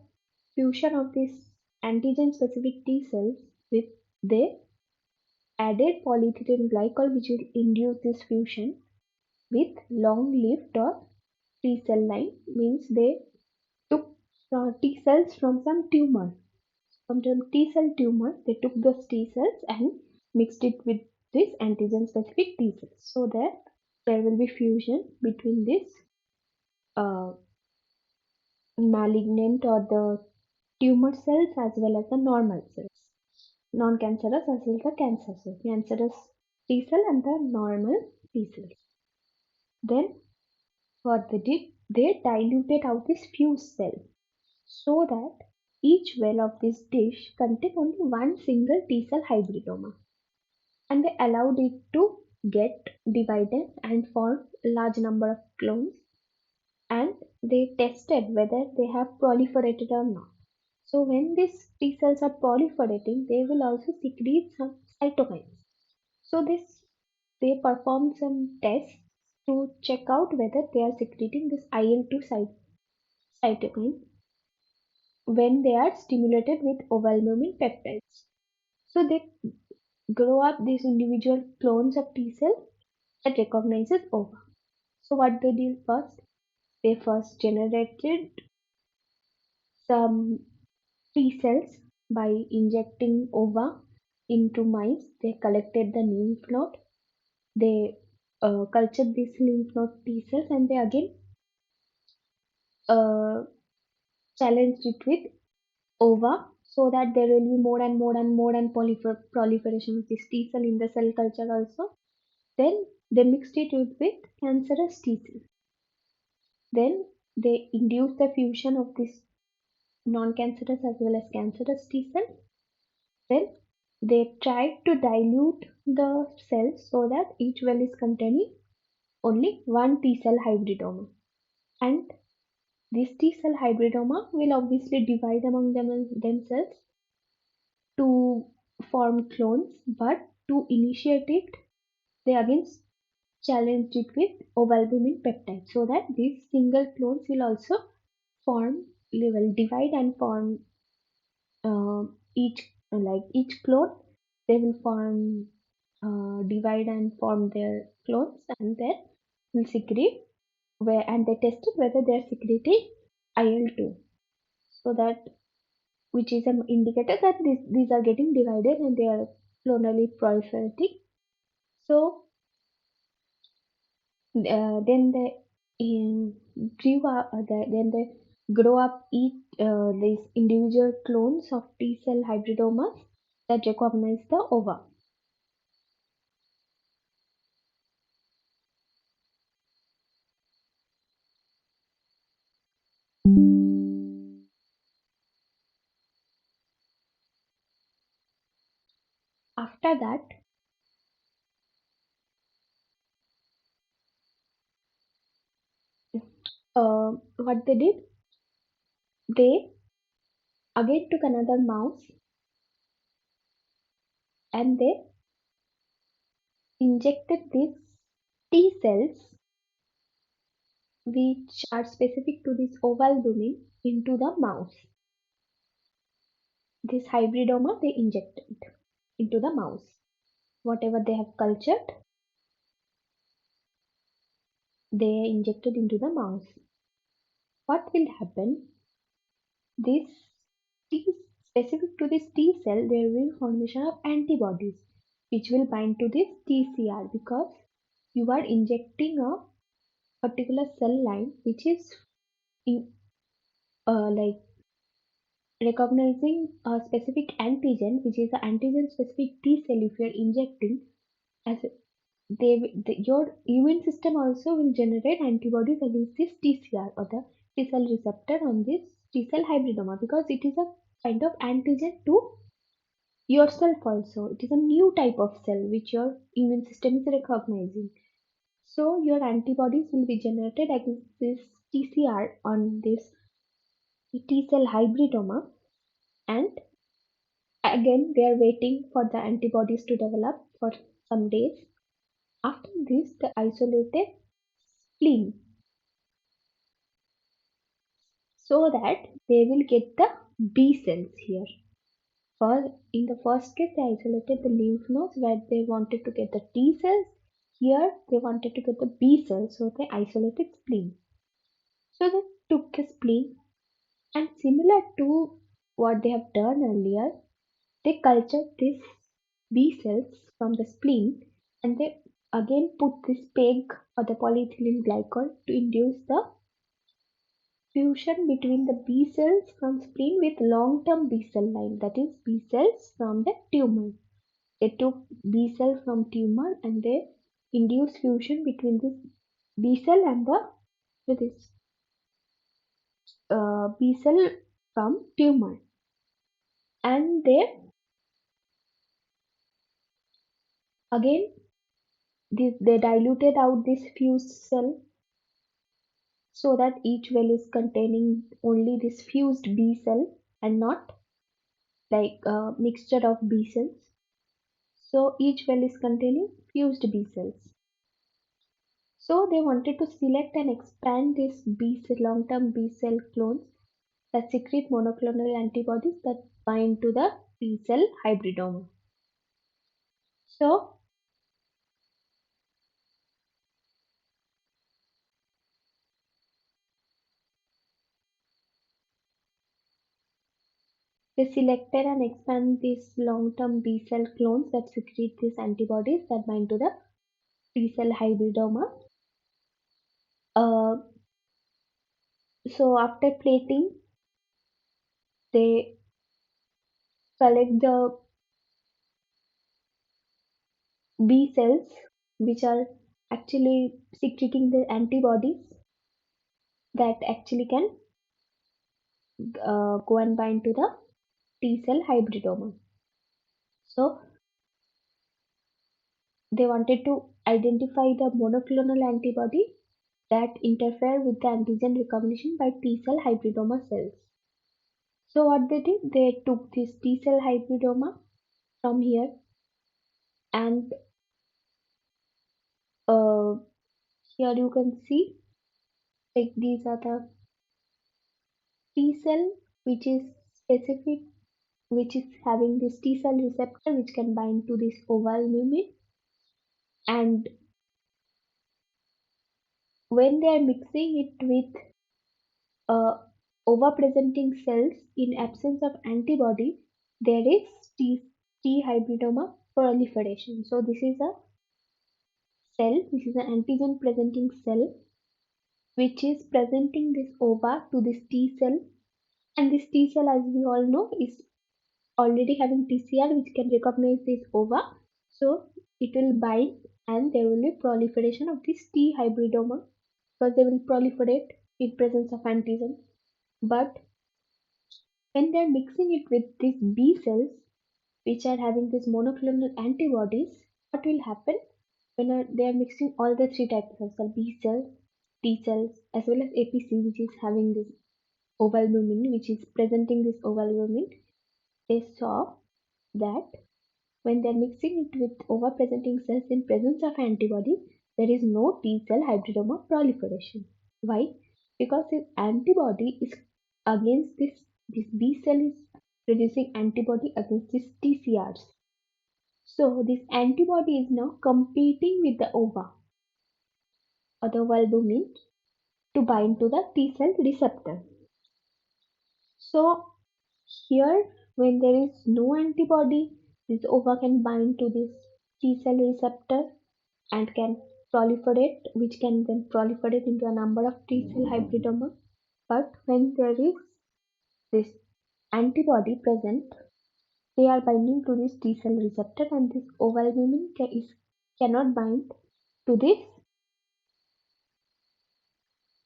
fusion of these antigen specific T cells with the added polyethylene glycol which will induce this fusion with long lived or T cell line means they took T cells from some tumor. From the T cell tumor, they took those T cells and mixed it with this antigen specific T cells so that there will be fusion between this uh, malignant or the tumor cells as well as the normal cells, non-cancerous as well as the cancer cells, cancerous T cell and the normal T cells. Then what they did, they diluted out this fused cell so that each well of this dish contained only one single T cell hybridoma, and they allowed it to get divided and form a large number of clones, and they tested whether they have proliferated or not. So when these T cells are proliferating, they will also secrete some cytokines. So this they performed some tests to check out whether they are secreting this IL-2 cytokine when they are stimulated with ovalbumin peptides. So they grow up these individual clones of T cell that recognizes OVA. So what they did first, they first generated some T cells by injecting OVA into mice. They collected the lymph node. They cultured these lymph node T cells and they again uh, challenged it with OVA so that there will be more and more and more and proliferation of this T cell in the cell culture also. Then they mixed it with cancerous T cell. Then they induced the fusion of this non-cancerous as well as cancerous T cell. Then they tried to dilute the cells so that each well is containing only one T cell hybridoma. And this T cell hybridoma will obviously divide among themselves to form clones, but to initiate it, they again challenged it with ovalbumin peptide so that these single clones will also form, will divide and form each like each clone they will form divide and form their clones and then will secrete where and they tested whether they are secreting IL-2 so that which is an indicator that these are getting divided and they are clonally proliferating. So then they grew up, then they grow up each these individual clones of T cell hybridomas that recognize the ova. After that, what they did, they again took another mouse and they injected these T cells, which are specific to this ovalbumin, into the mouse. This hybridoma they injected into the mouse. Whatever they have cultured, they injected into the mouse. What will happen? This T specific to this T cell, there will be formation of antibodies which will bind to this TCR because you are injecting a particular cell line which is in, like recognizing a specific antigen which is the antigen specific T cell if you are injecting as your immune system also will generate antibodies against this TCR or the T cell receptor on this T cell hybridoma because it is a kind of antigen to yourself also. It is a new type of cell which your immune system is recognizing. So your antibodies will be generated against this TCR on this T cell hybridoma, and again they are waiting for the antibodies to develop for some days. After this, the isolated spleen, so that they will get the B cells here. For in the first case, they isolated the lymph nodes where they wanted to get the T cells. Here, they wanted to get the B cells, so they isolated spleen. So they took the spleen, and similar to what they have done earlier, they cultured these B cells from the spleen, and they again put this PEG or the polyethylene glycol to induce the fusion between the B cells from spleen with long-term B cell line, that is B cells from the tumor. They took B cell from tumor and they induced fusion between this B cell and the with this B cell from tumor, and they again they diluted out this fused cell so that each well is containing only this fused B cell and not like a mixture of B cells. So each well is containing fused B cells. So they wanted to select and expand these B cell long-term B cell clones that secrete monoclonal antibodies that bind to the T cell hybridoma. So they selected and expand these long-term B cell clones that secrete these antibodies that bind to the T cell hybridoma. Uh, so after plating, they collect the B cells which are actually secreting the antibodies that actually can go and bind to the T cell hybridoma. So they wanted to identify the monoclonal antibody that interfere with the antigen recognition by T cell hybridoma cells. So what they did, they took this T cell hybridoma from here, and uh, here you can see like these are the T cell which is specific, which is having this T cell receptor which can bind to this oval mumin, and when they are mixing it with uh, overpresenting cells in absence of antibody, there is T hybridoma proliferation. So this is a cell, this is an antigen presenting cell which is presenting this ova to this T cell, and this T cell, as we all know, is already having TCR which can recognize this ova. So it will bind and there will be proliferation of this T hybridoma because they will proliferate in presence of antigen. But when they're mixing it with these B cells, which are having these monoclonal antibodies, what will happen when they are mixing all the three types of cells, B cells, T cells, as well as APC, which is having this oval lumen, which is presenting this oval lumen, they saw that when they're mixing it with over-presenting cells in presence of antibody, there is no T cell hybridoma proliferation. Why? Because this antibody is against this B cell is producing antibody against these TCRs. So this antibody is now competing with the ova or the valbumin to bind to the T cell receptor. So here, when there is no antibody, this ova can bind to this T cell receptor and can proliferate, which can then proliferate into a number of T cell hybridoma. But when there is this antibody present, they are binding to this T cell receptor, and this ovalbumin cannot bind to this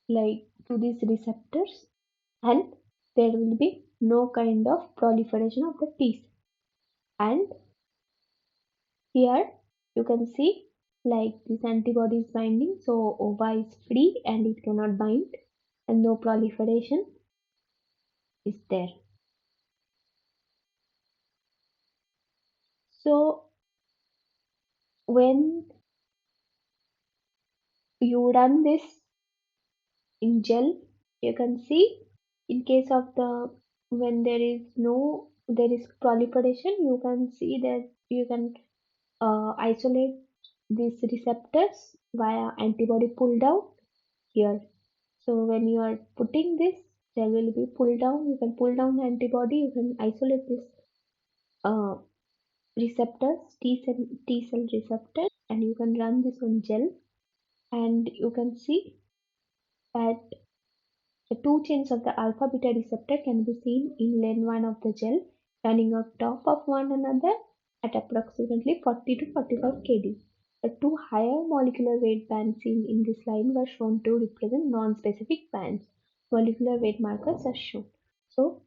like to these receptors, and there will be no kind of proliferation of the T cell. And here you can see like this antibody is binding, so ova is free and it cannot bind and no proliferation. is there. So when you run this in gel, you can see in case of the when there is proliferation, you can see that you can isolate these receptors via antibody pull down here. So when you are putting this, there will be pull down. You can pull down the antibody. You can isolate this uh, receptors, T cell receptors, and you can run this on gel, and you can see that the two chains of the alpha beta receptor can be seen in lane 1 of the gel, running on top of one another at approximately 40 to 45 kD. The two higher molecular weight bands seen in this line were shown to represent non-specific bands. Molecular weight markers are shown. So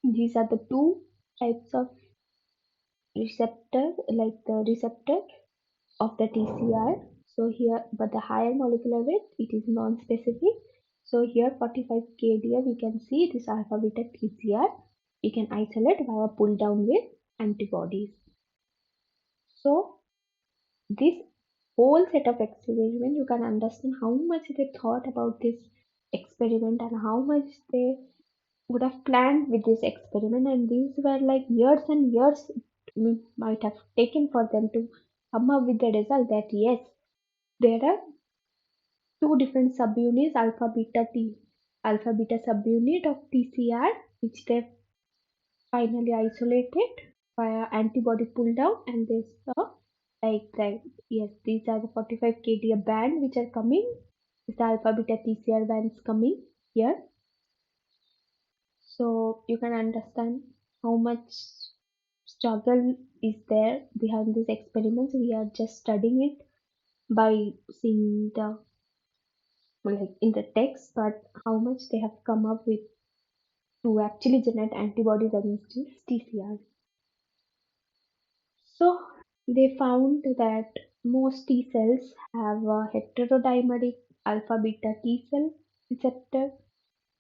these are the two types of receptor, like the receptor of the TCR. So here, but the higher molecular weight, it is non-specific. So here 45 kDa we can see this alpha beta TCR. We can isolate via pull down with antibodies. So this whole set of experiment, you can understand how much they thought about this experiment and how much they would have planned with this experiment, and these were like years and years might have taken for them to come up with the result that yes, there are two different subunits alpha beta subunit of TCR, which they finally isolated via antibody pull down, and they saw like that yes, these are the 45 kDa band which are coming, this alpha beta TCR bands coming here. So you can understand how much struggle is there behind these experiments. We are just studying it by seeing the like in the text, but how much they have come up with to actually generate antibodies against this TCR. So they found that most T cells have a heterodimeric alpha beta T cell receptor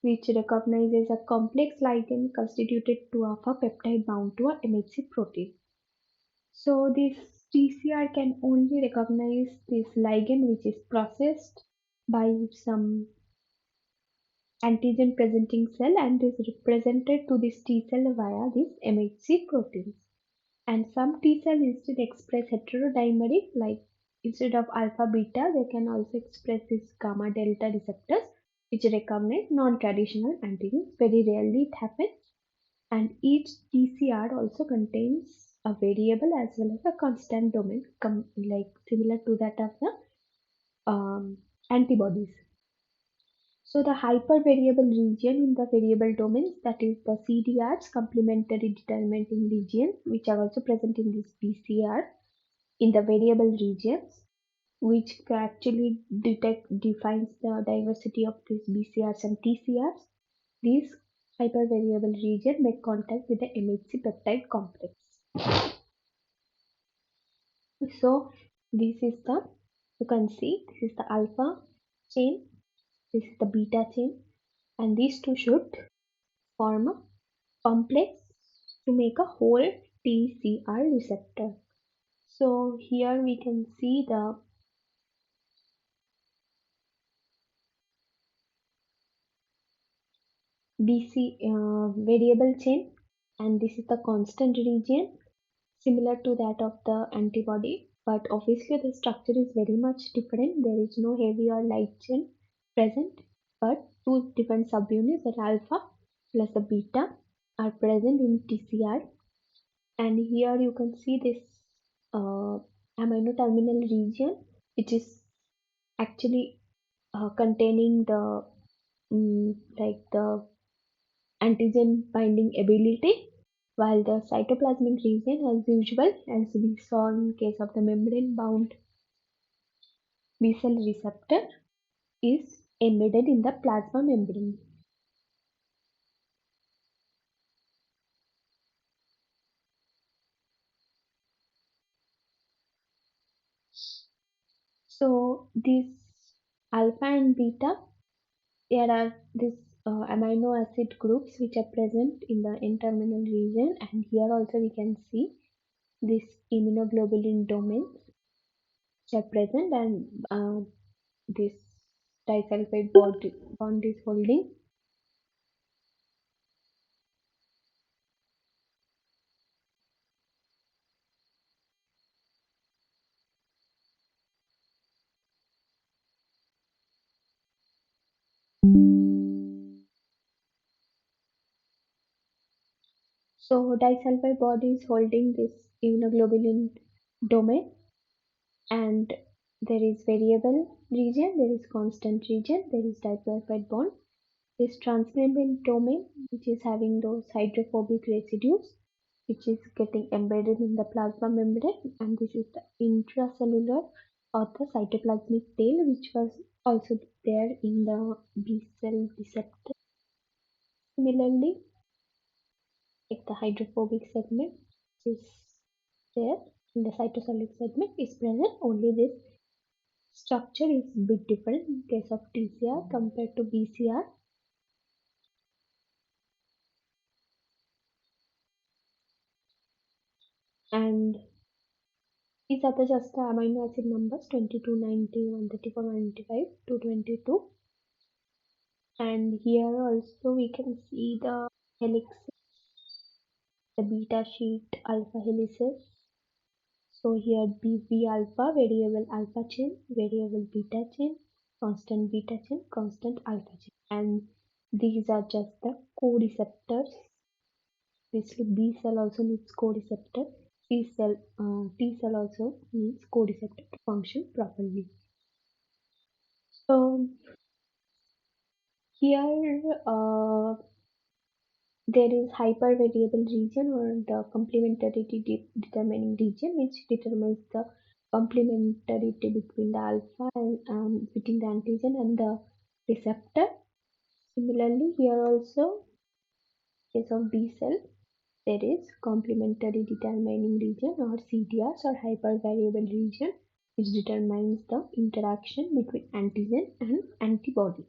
which recognizes a complex ligand constituted to alpha peptide bound to a MHC protein. So this TCR can only recognize this ligand which is processed by some antigen presenting cell and is represented to this T cell via this MHC proteins. And some T cell instead express heterodimeric, like instead of alpha beta, they can also express this gamma delta receptors, which recognize non-traditional antigens. Very rarely it happens. And each TCR also contains a variable as well as a constant domain, like similar to that of the antibodies. So the hypervariable region in the variable domains, that is the CDRs, complementary determining regions, which are also present in this BCR in the variable regions, which actually defines the diversity of these BCRs and TCRs. These hypervariable region make contact with the MHC peptide complex. So this is the, you can see this is the alpha chain, this is the beta chain, and these two should form a complex to make a whole TCR receptor. So here we can see the BC variable chain, and this is the constant region similar to that of the antibody, but obviously the structure is very much different. There is no heavy or light chain present, but two different subunits, the alpha plus the beta, are present in TCR. And here you can see this amino terminal region, which is actually containing the like the antigen binding ability, while the cytoplasmic region, as usual, as we saw in case of the membrane bound B cell receptor, is embedded in the plasma membrane. So this alpha and beta, there are this amino acid groups which are present in the N-terminal region, and here also we can see this immunoglobulin domains which are present, and this disulfide bond is holding. So disulfide bond is holding this immunoglobulin domain, and there is variable region, there is constant region, there is disulfide bond. This transmembrane domain, which is having those hydrophobic residues, which is getting embedded in the plasma membrane, and this is the intracellular or the cytoplasmic tail, which was also there in the B cell receptor. Similarly, like the hydrophobic segment is there in the cytosolic segment is present, only this structure is a bit different in case of TCR compared to BCR. And these are just the amino acid numbers 22, 90, 134, 195, 222. And here also we can see the helix, the beta sheet, alpha helices. So here BB alpha, variable alpha chain, variable beta chain, constant beta chain, constant alpha chain. And these are just the co-receptors. Basically, B cell also needs co-receptor. T cell also needs co-receptor to function properly. So here there is hypervariable region or the complementarity determining region, which determines the complementarity between the alpha and between the antigen and the receptor. Similarly, here also, case of B cell, there is complementary determining region or CDRs or hypervariable region, which determines the interaction between antigen and antibody.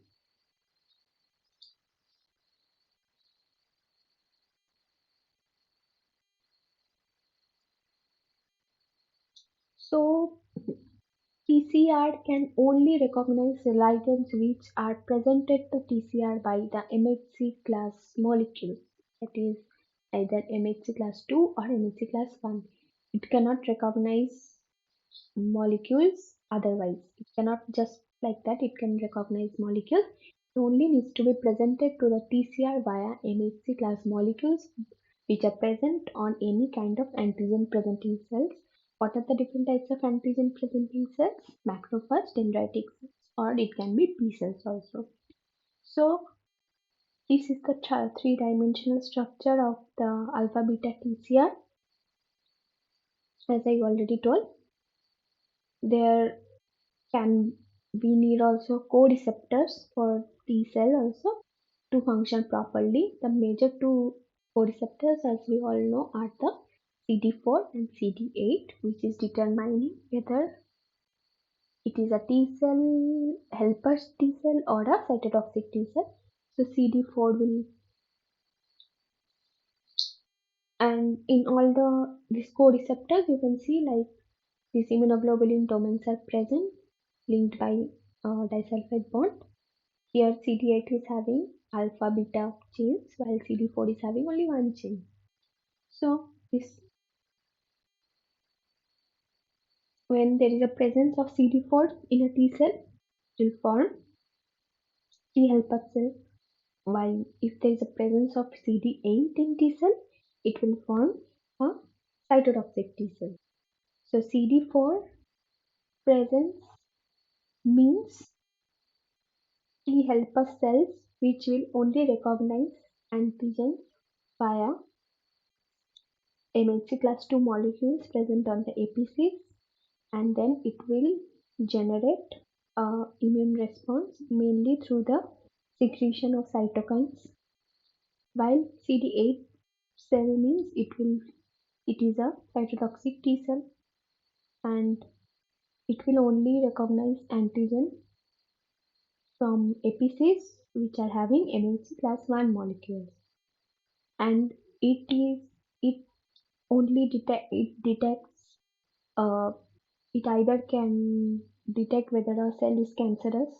So TCR can only recognize ligands which are presented to TCR by the MHC class molecules, that is either MHC class 2 or MHC class 1. It cannot recognize molecules otherwise. It cannot just like that, it can recognize molecules. It only needs to be presented to the TCR via MHC class molecules which are present on any kind of antigen presenting cells. What are the different types of antigen presenting cells? Macrophage, dendritic cells, or it can be B cells also. So this is the three-dimensional structure of the alpha beta TCR. As I already told, there can we need also co-receptors for T cell also to function properly. The major two co-receptors, as we all know, are the CD4 and CD8, which is determining whether it is a T cell, helper T cell, or a cytotoxic T cell. So CD4 will, and in all the these co-receptors, you can see like these immunoglobulin domains are present, linked by disulfide bond. Here CD8 is having alpha beta chains while CD4 is having only one chain. So this when there is a presence of CD4 in a T cell, it will form T helper cell, while if there is a presence of CD8 in T cell, it will form a cytotoxic T cell. So CD4 presence means T helper cells which will only recognize antigens via MHC class 2 molecules present on the APCs, and then it will generate immune response mainly through the secretion of cytokines, while CD8 cell means it is a cytotoxic T cell, and it will only recognize antigen from APCs which are having MHC class 1 molecules, and it only detects uh, it either can detect whether a cell is cancerous.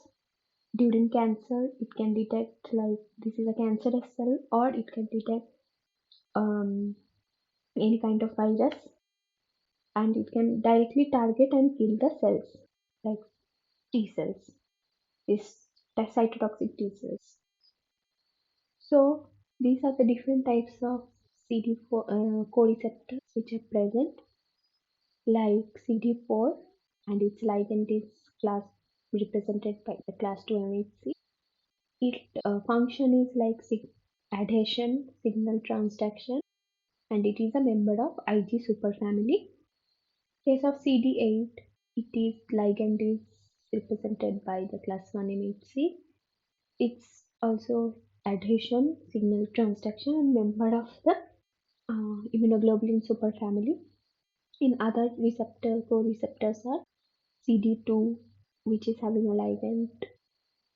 During cancer, it can detect like this is a cancerous cell, or it can detect um, any kind of virus, and it can directly target and kill the cells, like T cells, this cytotoxic T cells. So these are the different types of CD4 co-receptors which are present, like CD4, and its ligand is class represented by the class 2 MHC. Its function is like adhesion, signal transduction, and it is a member of Ig superfamily. Case of CD8, it is ligand is represented by the class 1 MHC. It's also adhesion, signal transduction, and member of the immunoglobulin superfamily. In other co-receptors are CD2, which is having a ligand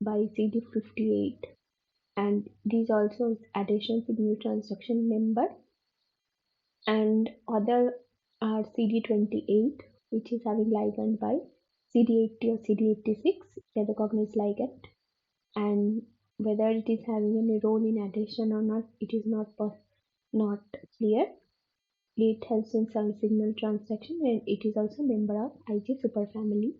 by CD58, and these also is adhesion signal transduction member, and other are CD28, which is having ligand by CD80 or CD86, they recognize ligand, and whether it is having any role in adhesion or not, it is not clear. It helps in some signal transduction, and it is also member of Ig superfamily.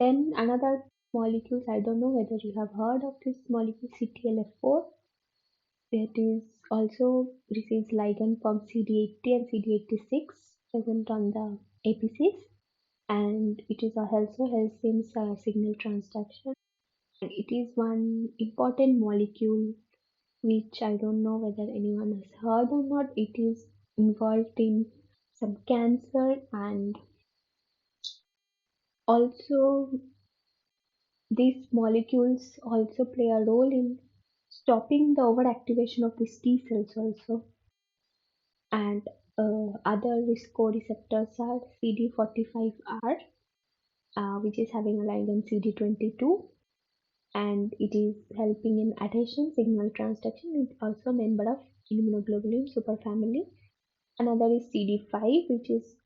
Then another molecules, I don't know whether you have heard of this molecule CTLF4. It is also receives ligand from CD80 and CD86 present on the APCs, and it is also helps in signal transduction. And it is one important molecule which I don't know whether anyone has heard or not. It is involved in some cancer, and also these molecules also play a role in stopping the overactivation of these T cells also. And other risk co-receptors are CD45R, which is having a ligand CD22, and it is helping in adhesion, signal transduction. It's also a member of immunoglobulin superfamily. Another is CD5, which is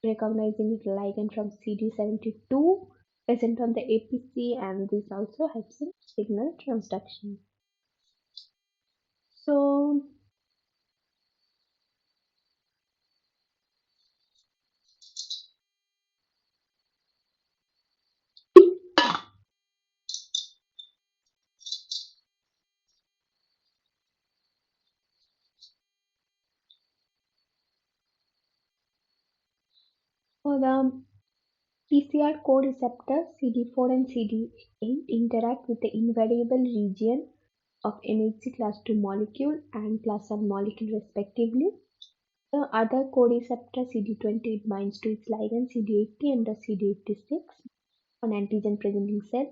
recognizing its ligand from CD72 present on the APC, and this also helps in signal transduction. So for the PCR co-receptors CD4 and CD8 interact with the invariable region of MHC class 2 molecule and class 1 molecule respectively. The other co-receptor CD20 it binds to its ligand CD80 and the CD86 on antigen presenting cell.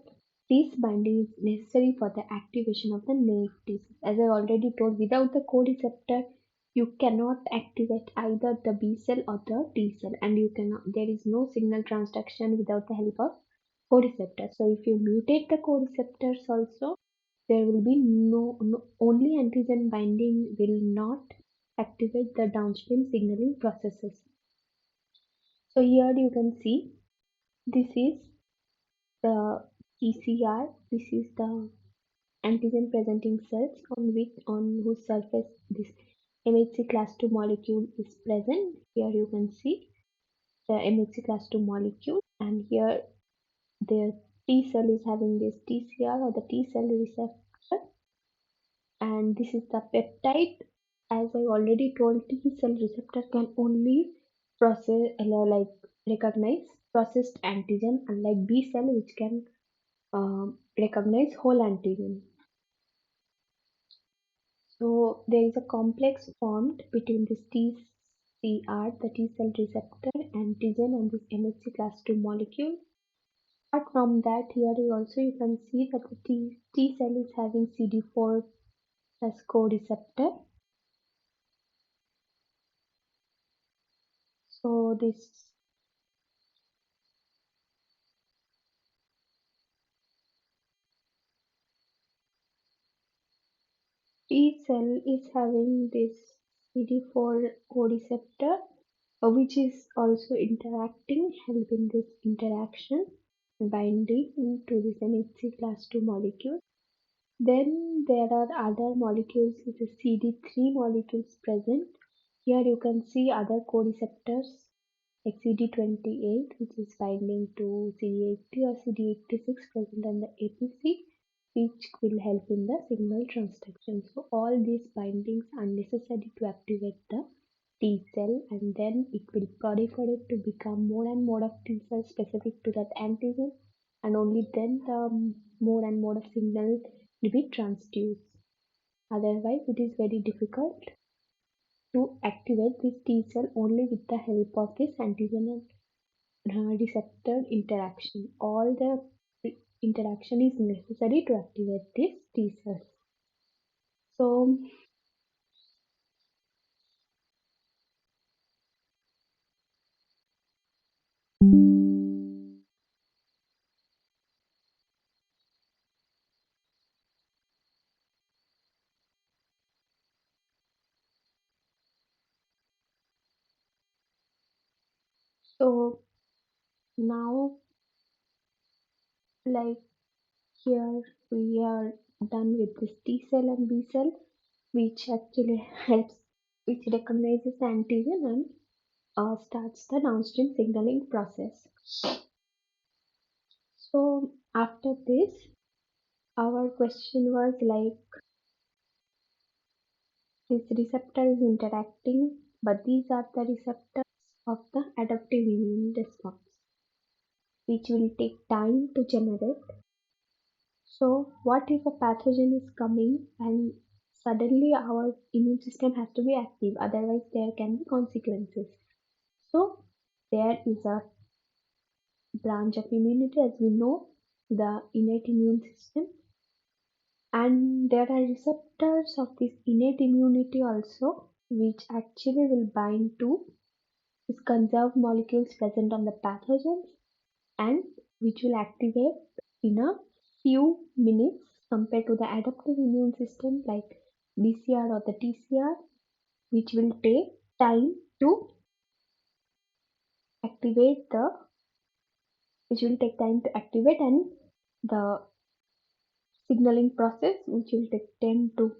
This binding is necessary for the activation of the naive T cells. As I already told, without the co-receptor, you cannot activate either the B cell or the T cell, and you cannot. There is no signal transduction without the help of co-receptor. So if you mutate the co-receptors also, there will be no only antigen binding will not activate the downstream signaling processes. So here you can see this is the PCR. This is the antigen presenting cells on whose surface this MHC class 2 molecule is present. Here you can see the MHC class 2 molecule, and here the T cell is having this TCR or the T cell receptor, and this is the peptide. As I already told, T cell receptor can only like recognize processed antigen, unlike B cell which can recognize whole antigen. So there is a complex formed between this TCR, the T cell receptor, antigen, and this MHC class 2 molecule. Apart from that, here you can see that the T cell is having CD4 plus co-receptor. So this T cell is having this CD4 co-receptor, which is also interacting, helping this interaction, binding to this MHC class 2 molecule. Then there are other molecules, which is CD3 molecules present. Here you can see other co-receptors like CD28, which is binding to CD80 or CD86 present on the APC, which will help in the signal transduction. So all these bindings are necessary to activate the T cell, and then it will proliferate to become more and more of T cells specific to that antigen, and only then the more and more of signal will be transduced. Otherwise, it is very difficult to activate this T cell only with the help of this antigen and receptor interaction. All the interaction is necessary to activate this T cells. So, so now, like here, we are done with this T cell and B cell, which actually helps, which recognizes the antigen and starts the downstream signaling process. So after this, our question was like this receptor is interacting, but these are the receptors of the adaptive immune response, which will take time to generate. So what if a pathogen is coming and suddenly our immune system has to be active, otherwise there can be consequences. So there is a branch of immunity, as we know, the innate immune system, and there are receptors of this innate immunity also, which actually will bind to these conserved molecules present on the pathogens, and which will activate in a few minutes compared to the adaptive immune system like BCR or the TCR, which will take time to activate the and the signaling process, which will take 10 to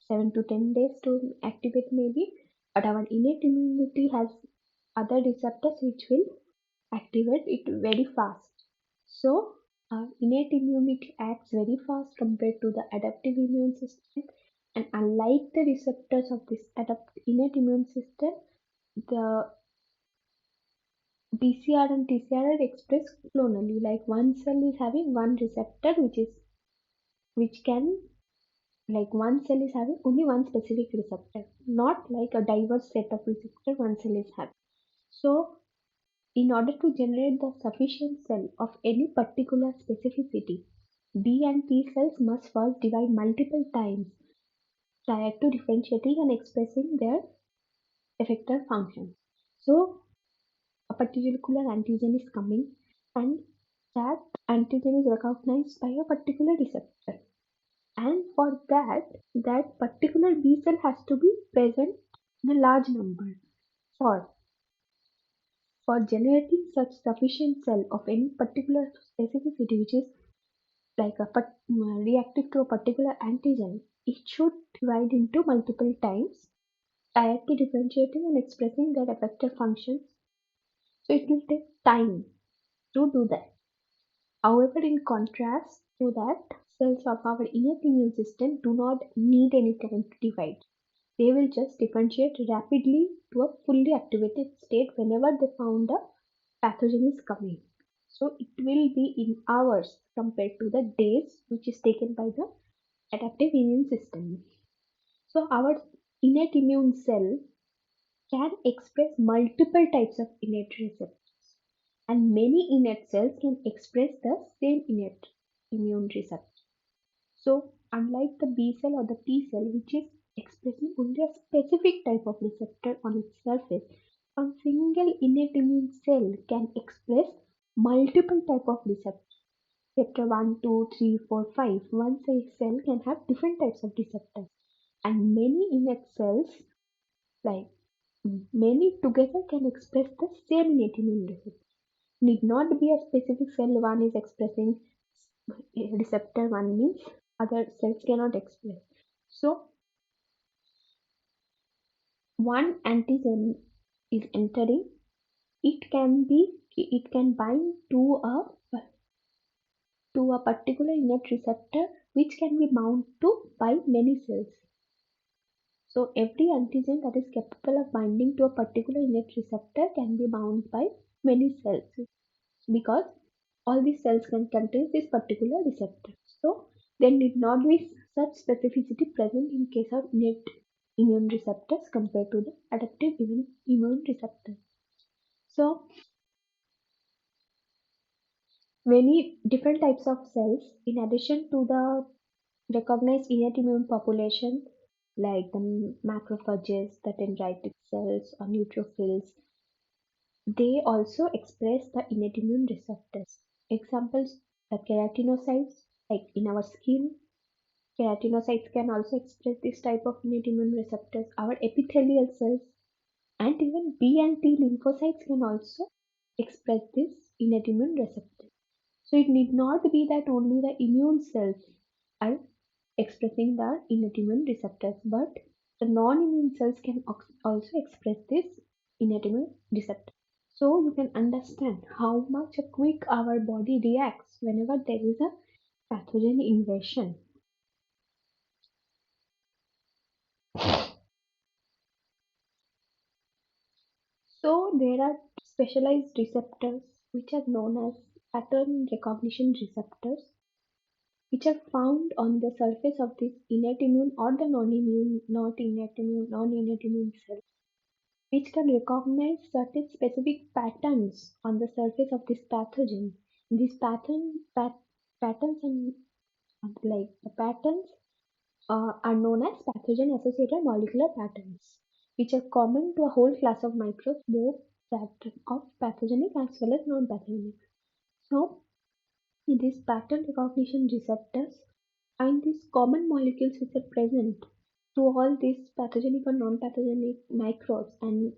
7 to 10 days to activate maybe, but our innate immunity has other receptors which will activate it very fast. So our innate immunity acts very fast compared to the adaptive immune system, and unlike the receptors of this innate immune system, the BCR and TCR are expressed clonally, like one cell is having one receptor which can, like one cell is having only one specific receptor, not like a diverse set of receptors one cell is having. So in order to generate the sufficient cell of any particular specificity, B and T cells must first divide multiple times prior to differentiating and expressing their effector function. So a particular antigen is coming, and that antigen is recognized by a particular receptor. And for that particular B cell has to be present in a large number. For for generating such sufficient cell of any particular specificity, which is like reactive to a particular antigen, it should divide into multiple times prior to differentiating and expressing their effector functions. So it will take time to do that. However, in contrast to that, cells of our innate immune system do not need any time to divide. They will just differentiate rapidly to a fully activated state whenever they found a pathogen is coming. So it will be in hours compared to the days which is taken by the adaptive immune system. So our innate immune cell can express multiple types of innate receptors, and many innate cells can express the same innate immune receptor. So, unlike the B cell or the T cell, which is expressing only a specific type of receptor on its surface, a single innate immune cell can express multiple type of receptors. Receptor 1, 2, 3, 4, 5. One cell can have different types of receptors. and many innate cells, like many together, can express the same innate immune receptor. Need not be a specific cell one is expressing receptor one means other cells cannot express. So one antigen is entering, it can bind to a particular innate receptor which can be bound to by many cells. So every antigen that is capable of binding to a particular innate receptor can be bound by many cells because all these cells can contain this particular receptor. So there need not be such specificity present in case of innate immune receptors compared to the adaptive immune receptor. So many different types of cells, in addition to the recognized innate immune population like the macrophages, the dendritic cells or neutrophils, they also express the innate immune receptors. Examples, the keratinocytes, like in our skin, keratinocytes can also express this type of innate immune receptors. Our epithelial cells and even B and T lymphocytes can also express this innate immune receptor. So it need not be that only the immune cells are expressing the innate immune receptors, but the non-immune cells can also express this innate immune receptor. So you can understand how much quick our body reacts whenever there is a pathogen invasion. So there are specialized receptors which are known as pattern recognition receptors, which are found on the surface of this innate immune or the non-innate immune cells, which can recognize certain specific patterns on the surface of this pathogen. These patterns and like the patterns are known as pathogen-associated molecular patterns, which are common to a whole class of microbes, both that of pathogenic as well as non-pathogenic. So, these pattern recognition receptors find these common molecules which are present to all these pathogenic or non-pathogenic microbes and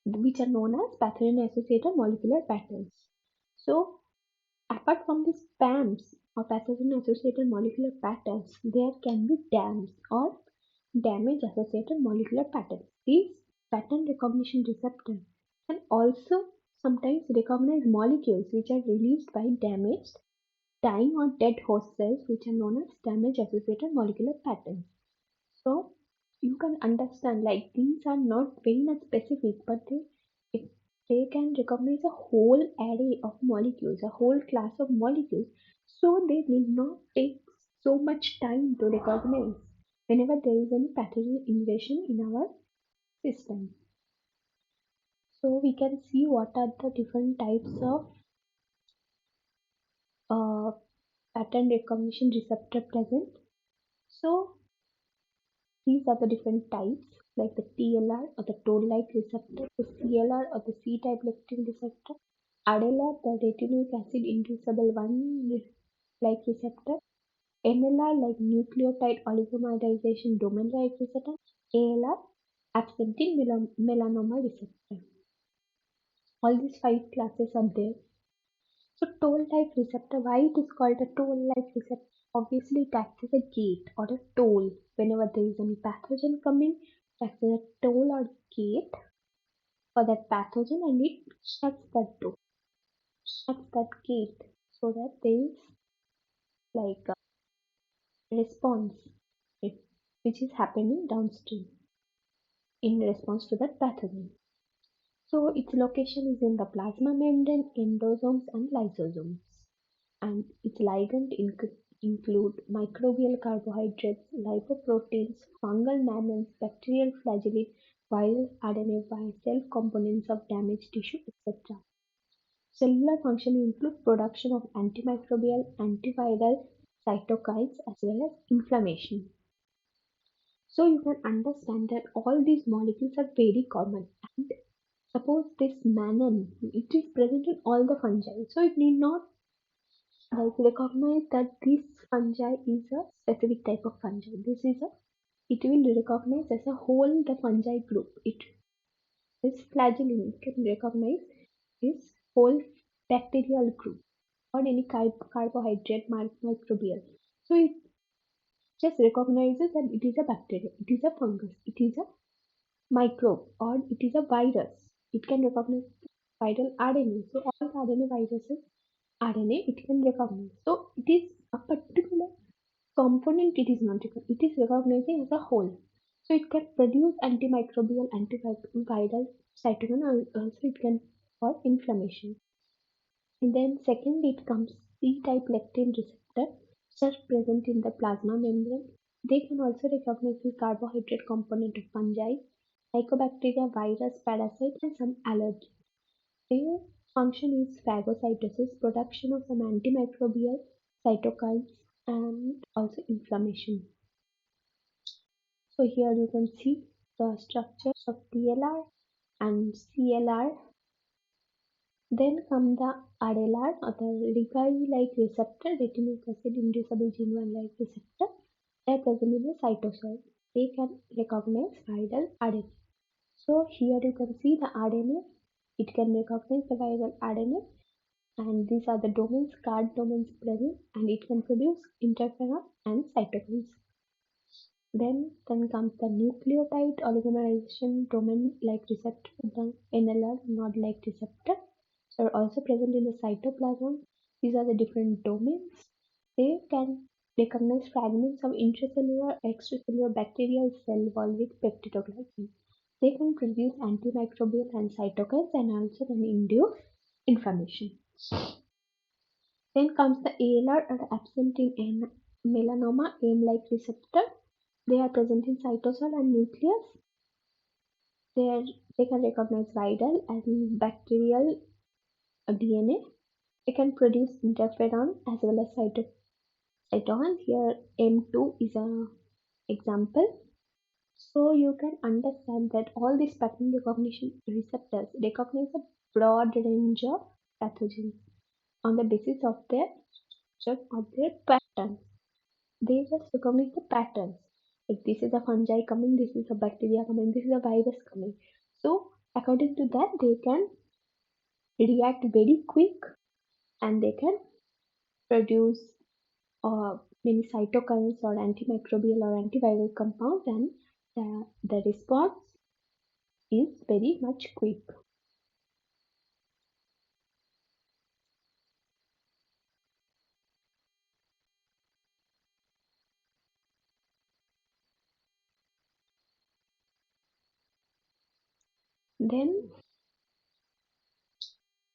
which are known as pathogen-associated molecular patterns. So, apart from these PAMs or pathogen-associated molecular patterns, there can be DAMs or damage-associated molecular patterns. These pattern recognition receptors can also sometimes recognize molecules which are released by damaged, dying or dead host cells, which are known as damage-associated molecular patterns. So you can understand like these are not very much specific, but they can recognize a whole array of molecules, a whole class of molecules. So they need not take so much time to recognize whenever there is any pathogen invasion in our system. So we can see what are the different types of uh, pattern recognition receptor present. So these are the different types, like the TLR or the toll-like receptor, the CLR or the C-type lectin receptor, ADLR, the retinoic acid inducible 1-like receptor, NLR like nucleotide oligomerization domain-like receptor, ALR, absentine melanoma receptor. All these 5 classes are there. So toll-like receptor, why it is called a toll-like receptor? Obviously, it acts as a gate or a toll. Whenever there is any pathogen coming, it acts as a toll or gate for that pathogen and it shuts that door, shuts that gate so that there is like a response it- which is happening downstream in response to that pathogen. So its location is in the plasma membrane, endosomes and lysosomes. And its ligand include microbial carbohydrates, lipoproteins, fungal mammals, bacterial flagellate, viral RNA, cell components of damaged tissue, etc. Cellular function include production of antimicrobial, antiviral cytokines as well as inflammation. So you can understand that all these molecules are very common and suppose this mannan, it is present in all the fungi. So it need not like recognize that this fungi is a specific type of fungi. This is a it will recognize as a whole the fungi group. It is flagellum. It can recognize this whole bacterial group or any carbohydrate microbial. So it just recognizes that it is a bacteria, it is a fungus, it is a microbe, or it is a virus. It can recognize viral RNA. So all RNA viruses, RNA, it can recognize. So it is a particular component. It is not it is recognizing as a whole. So it can produce antimicrobial, antiviral cytokine, or also it can for inflammation. And then second, it comes C-type lectin receptor, just present in the plasma membrane. They can also recognize the carbohydrate component of fungi, mycobacteria, virus, parasite, and some allergens. Their function is phagocytosis, production of some antimicrobial cytokines, and also inflammation. So here you can see the structures of TLR and CLR. Then come the RLR or the Regai-like receptor, retinoic acid inducible gene 1-like receptor. They are present in the cytosol. They can recognize viral RNA. So here you can see the RNA. It can recognize the viral RNA, and these are the domains, card domains present, and it can produce interferon and cytokines. Then comes the nucleotide oligomerization domain-like receptor, the NLR node-like receptor, are also present in the cytoplasm. These are the different domains. They can recognize fragments of intracellular, extracellular bacterial cell wall with peptidoglycan. They can produce antimicrobial and cytokines and also can induce inflammation. Then comes the ALR or absent in melanoma AIM-like receptor. They are present in cytosol and nucleus. They can recognize viral and bacterial DNA. They can produce interferon as well as cytokine. Here M2 is an example. So you can understand that all these pattern recognition receptors recognize a broad range of pathogens on the basis of their structure of their patterns. They just recognize the patterns. Like this is a fungi coming, this is a bacteria coming, this is a virus coming. So according to that, they can react very quick and they can produce many cytokines or antimicrobial or antiviral compounds, and the response is very much quick. Then,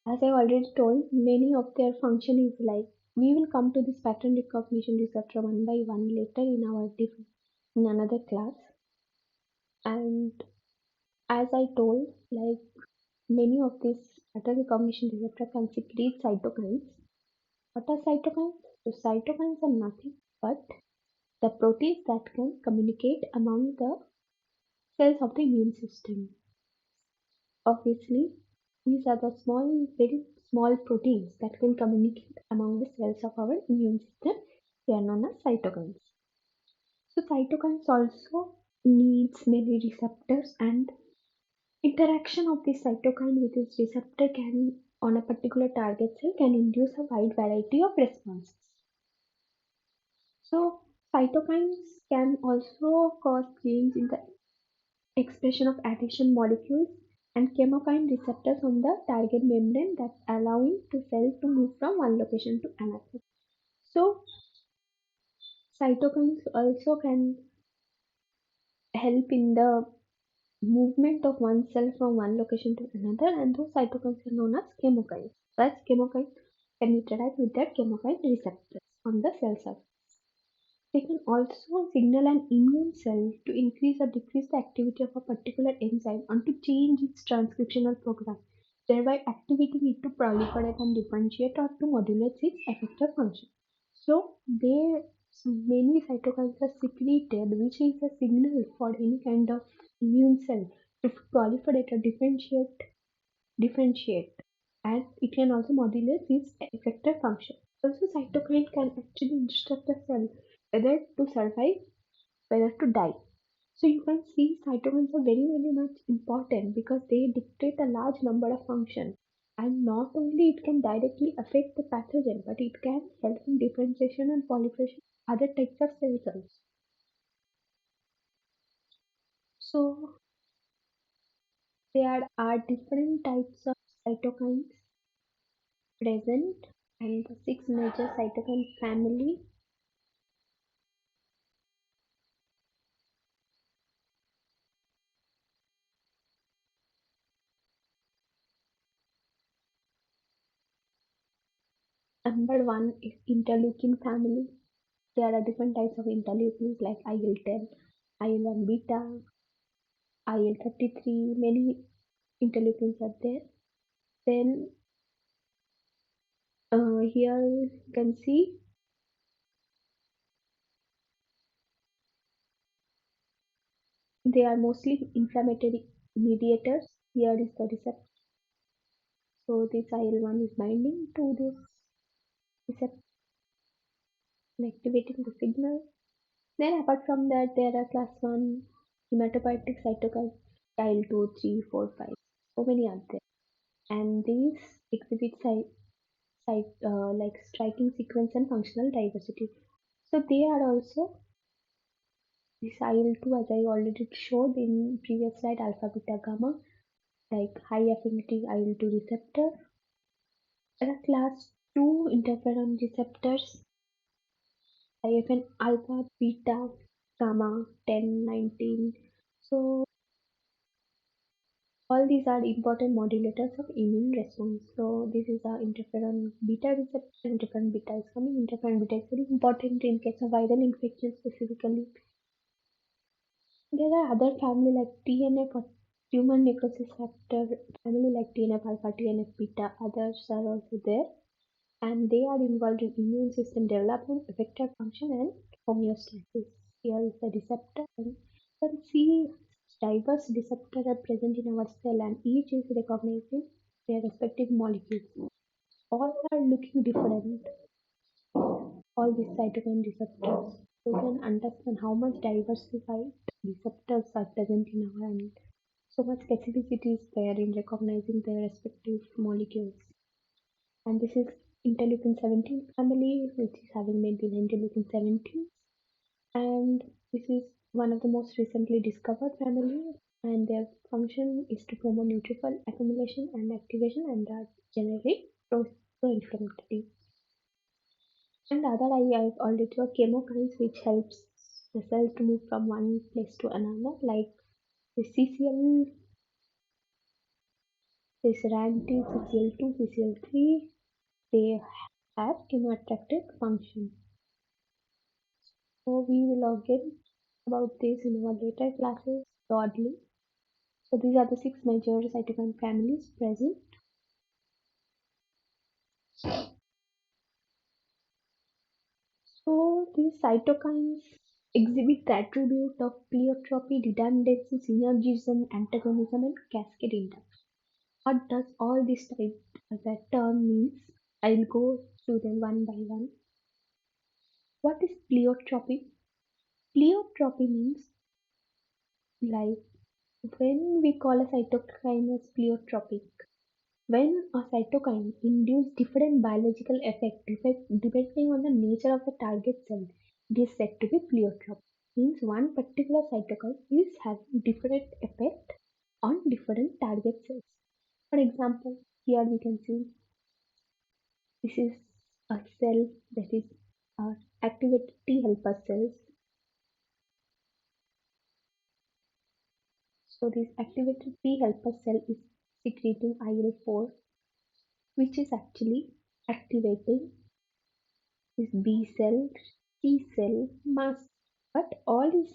as I already told, many of their function is like we will come to this pattern recognition receptor one by one later in our in another class. And as I told, like many of these pattern recognition receptor can secrete cytokines. What are cytokines? So cytokines are nothing but the proteins that can communicate among the cells of the immune system. Obviously, these are the very small proteins that can communicate among the cells of our immune system. They are known as cytokines. So cytokines also needs many receptors, and interaction of this cytokine with this receptor can on a particular target cell can induce a wide variety of responses. So cytokines can also cause change in the expression of adhesion molecules and chemokine receptors on the target membrane that allowing the cell to move from one location to another. So cytokines also can help in the movement of one cell from one location to another, and those cytokines are known as chemokines. Thus chemokines can interact with their chemokine receptors on the cell surface. They can also signal an immune cell to increase or decrease the activity of a particular enzyme and to change its transcriptional program, thereby activating it to proliferate and differentiate or to modulate its effector function. So, many cytokines are secreted, which is a signal for any kind of immune cell to proliferate or differentiate, and it can also modulate its effector function. Also, cytokine can actually instruct a cell whether to survive, whether to die. So you can see cytokines are very, very much important because they dictate a large number of functions. And not only it can directly affect the pathogen, but it can help in differentiation and proliferation of other types of cells also. So there are different types of cytokines present, and the six major cytokine family. Number one is interleukin family. There are different types of interleukins like IL-10, IL-1 beta, IL-33. Many interleukins are there. Then here you can see they are mostly inflammatory mediators. Here is the receptor. So this IL-1 is binding to this receptor and activating the signal. Then apart from that, there are class 1 hematopoietic cytokines, IL-2, 3, 4, 5. So many are there. And these exhibit like striking sequence and functional diversity. So they are also this IL-2, as I already showed in previous slide, alpha, beta, gamma, like high affinity IL-2 receptor. There are class 2 interferon receptors, IFN alpha, beta, gamma, 10, 19. So all these are important modulators of immune response. So this is our interferon beta receptor. Interferon beta is coming. Interferon beta is very important in case of viral infection specifically. There are other family like TNF or tumor necrosis factor family like TNF alpha, TNF beta. Others are also there, and they are involved in immune system development, effector function, and homeostasis. Here is the receptor, and you can see diverse receptors are present in our cell, and each is recognizing their respective molecules. All are looking different. All these cytokine receptors. You can understand how much diversified receptors are present in our and so much specificity is there in recognizing their respective molecules. And this is interleukin 17 family, which is having maintained interleukin 17. And this is one of the most recently discovered family, and their function is to promote neutrophil accumulation and activation, and are generally pro-inflammatory. And the other I've already told chemokines, which helps the cell to move from one place to another, like the CCL, this RANT2, CCL2, CCL3, they have chemoattractive function. So we will again about this in our later classes broadly. So these are the six major cytokine families present. So these cytokines exhibit the attribute of pleiotropy, redundancy, synergism, antagonism, and cascade induction. What does all this type that term means? I'll go through them one by one. What is pleiotropy? Pleiotropy means like when we call a cytokine as pleiotropic, when a cytokine induces different biological effect depending on the nature of the target cell, it is said to be pleiotropic. Means one particular cytokine is having different effect on different target cells. For example, here we can see this is a cell that is activated T helper cells. So this activated T helper cell is secreting IL-4, which is actually activating this B cell, T cell, mast. But all is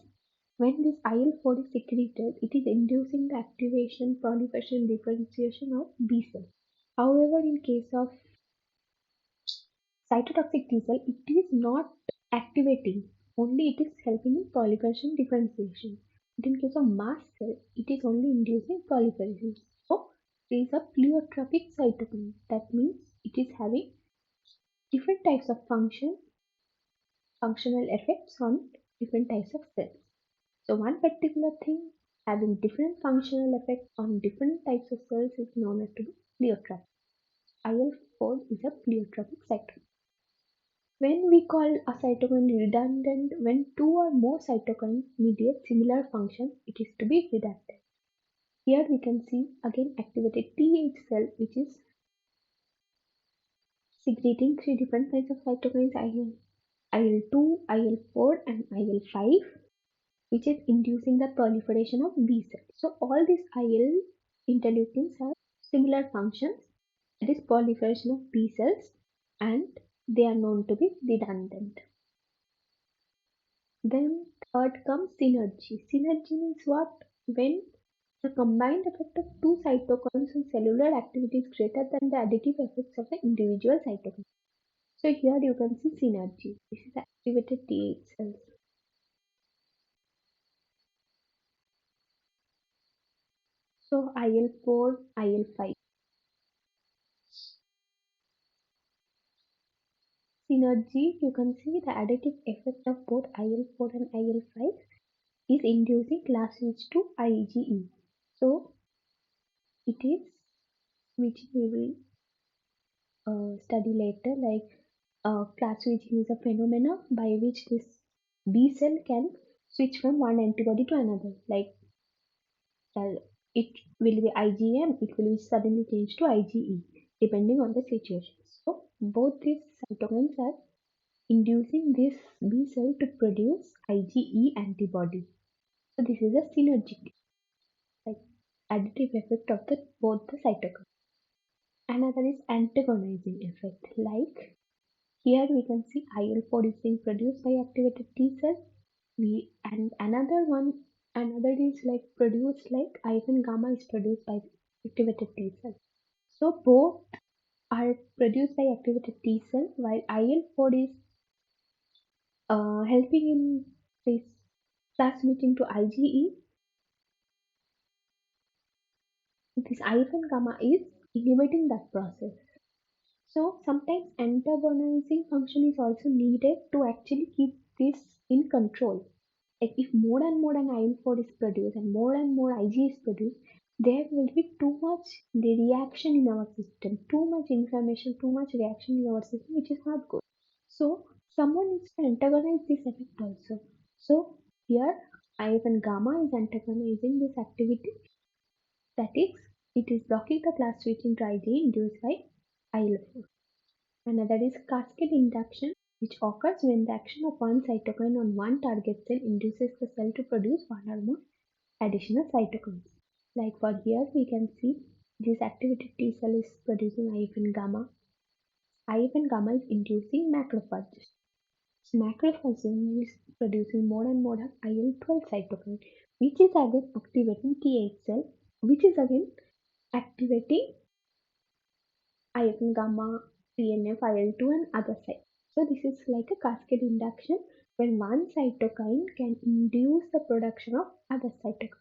when this IL-4 is secreted, it is inducing the activation, proliferation, differentiation of B cell. However, in case of cytotoxic T cell, it is not activating, only it is helping in proliferation, differentiation. But in case of mast cell, it is only inducing proliferation. So, there is a pleiotropic cytokine. That means it is having different types of functional effects on different types of cells. So one particular thing having different functional effects on different types of cells is known as to be pleiotropic. IL-4 is a pleiotropic cytokine. When we call a cytokine redundant, when two or more cytokines mediate similar function, it is to be redundant. Here we can see again activated Th cell which is secreting three different kinds of cytokines IL-2, IL-4 and IL-5 which is inducing the proliferation of B cells. So all these IL interleukins have similar functions, that is proliferation of B cells, and they are known to be redundant. Then third comes synergy. Synergy means what? When the combined effect of two cytokines on cellular activity is greater than the additive effects of the individual cytokine. So here you can see synergy. This is activated Th cells. So IL-4, IL-5. Synergy, you can see the additive effect of both IL-4 and IL-5 is inducing class switch to IgE. So it is, which we will study later, like class switching is a phenomena by which this B cell can switch from one antibody to another. Like uh, it will be IgM, it will be suddenly changed to IgE depending on the situation. So both these cytokines are inducing this B cell to produce IgE antibody. So this is a synergistic, like additive effect of the both the cytokines. Another is antagonizing effect. Like here we can see IL-4 is being produced by activated T cell. We and another is like produced like IL gamma is produced by activated T cell. So both are produced by activated T cell while IL-4 is helping in this transmitting to IgE. This IFN gamma is inhibiting that process. So sometimes antagonizing function is also needed to actually keep this in control. Like if more and more an IL-4 is produced and more Ig is produced, there will be too much the reaction in our system, too much inflammation, too much reaction in our system, which is not good. So someone needs to antagonize this effect also. So here IFN gamma is antagonizing this activity, that is, it is blocking the class switching to Ig induced by IL-4. Another is cascade induction, which occurs when the action of one cytokine on one target cell induces the cell to produce one or more additional cytokines. Like for here, we can see this activated T cell is producing IFN gamma. IFN gamma is inducing macrophages. Macrophages is producing more and more of IL-12 cytokine, which is again activating Th cell, which is again activating IFN gamma, TNF, IL-2 and other sites. So this is like a cascade induction when one cytokine can induce the production of other cytokines.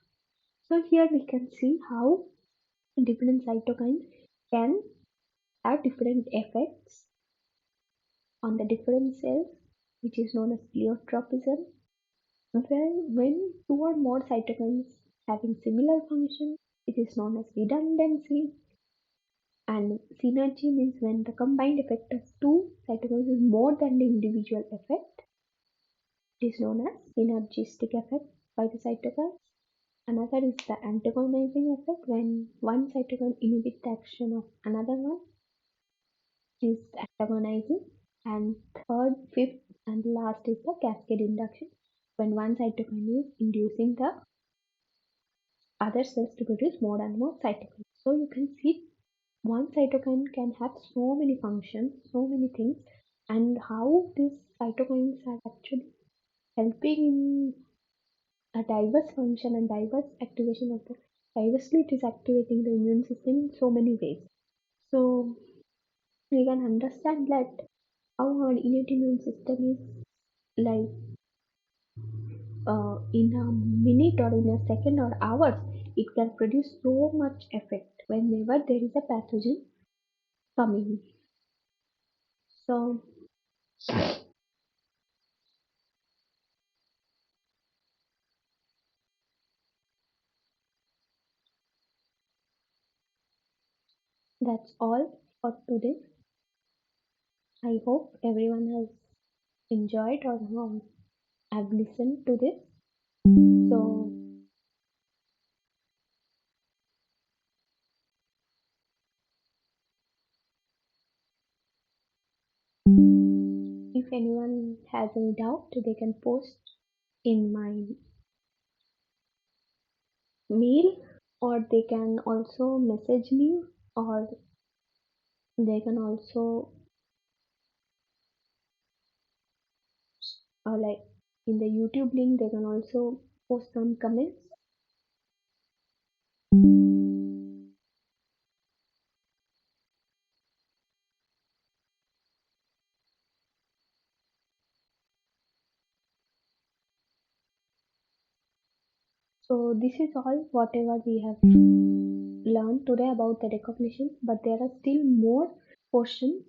So here we can see how different cytokines can have different effects on the different cells, which is known as pleiotropism. When two or more cytokines having similar function, it is known as redundancy. And synergy means when the combined effect of two cytokines is more than the individual effect. It is known as synergistic effect by the cytokines. Another is the antagonizing effect when one cytokine inhibits the action of another one, is antagonizing. And third, fifth, and last is the cascade induction when one cytokine is inducing the other cells to produce more and more cytokines. So you can see one cytokine can have so many functions, so many things, and how these cytokines are actually helping in a diverse function and diverse activation of the diversely it is activating the immune system in so many ways. So we can understand that how our innate immune system is like in a minute or in a second or hours, it can produce so much effect whenever there is a pathogen coming. So That's all for today. I hope everyone has enjoyed or have listened to this. So, if anyone has any doubt, they can post in my mail, or they can also message me, or they can also like in the YouTube link, they can also post some comments. So this is all whatever we have learned today about the recognition, but there are still more portions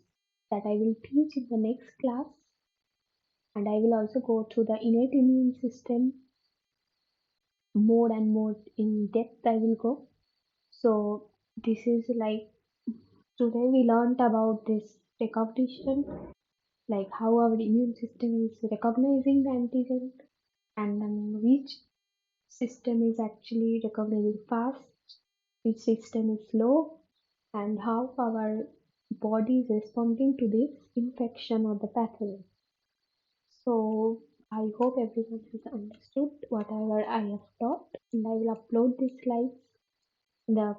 that I will teach in the next class, and I will also go through the innate immune system more and more in depth. I will go. So this is like today we learned about this recognition, like how our immune system is recognizing the antigen, and then which system is actually recognizing fast, which system is slow, and how our body is responding to this infection or the pathogen. So I hope everyone has understood whatever I have taught, and I will upload these slides in the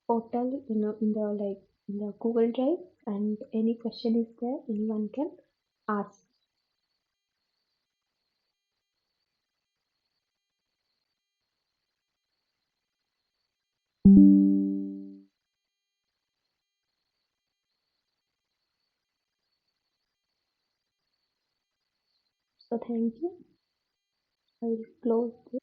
portal, in the like in the Google Drive, and any question is there, anyone can ask. So thank you. I will close this.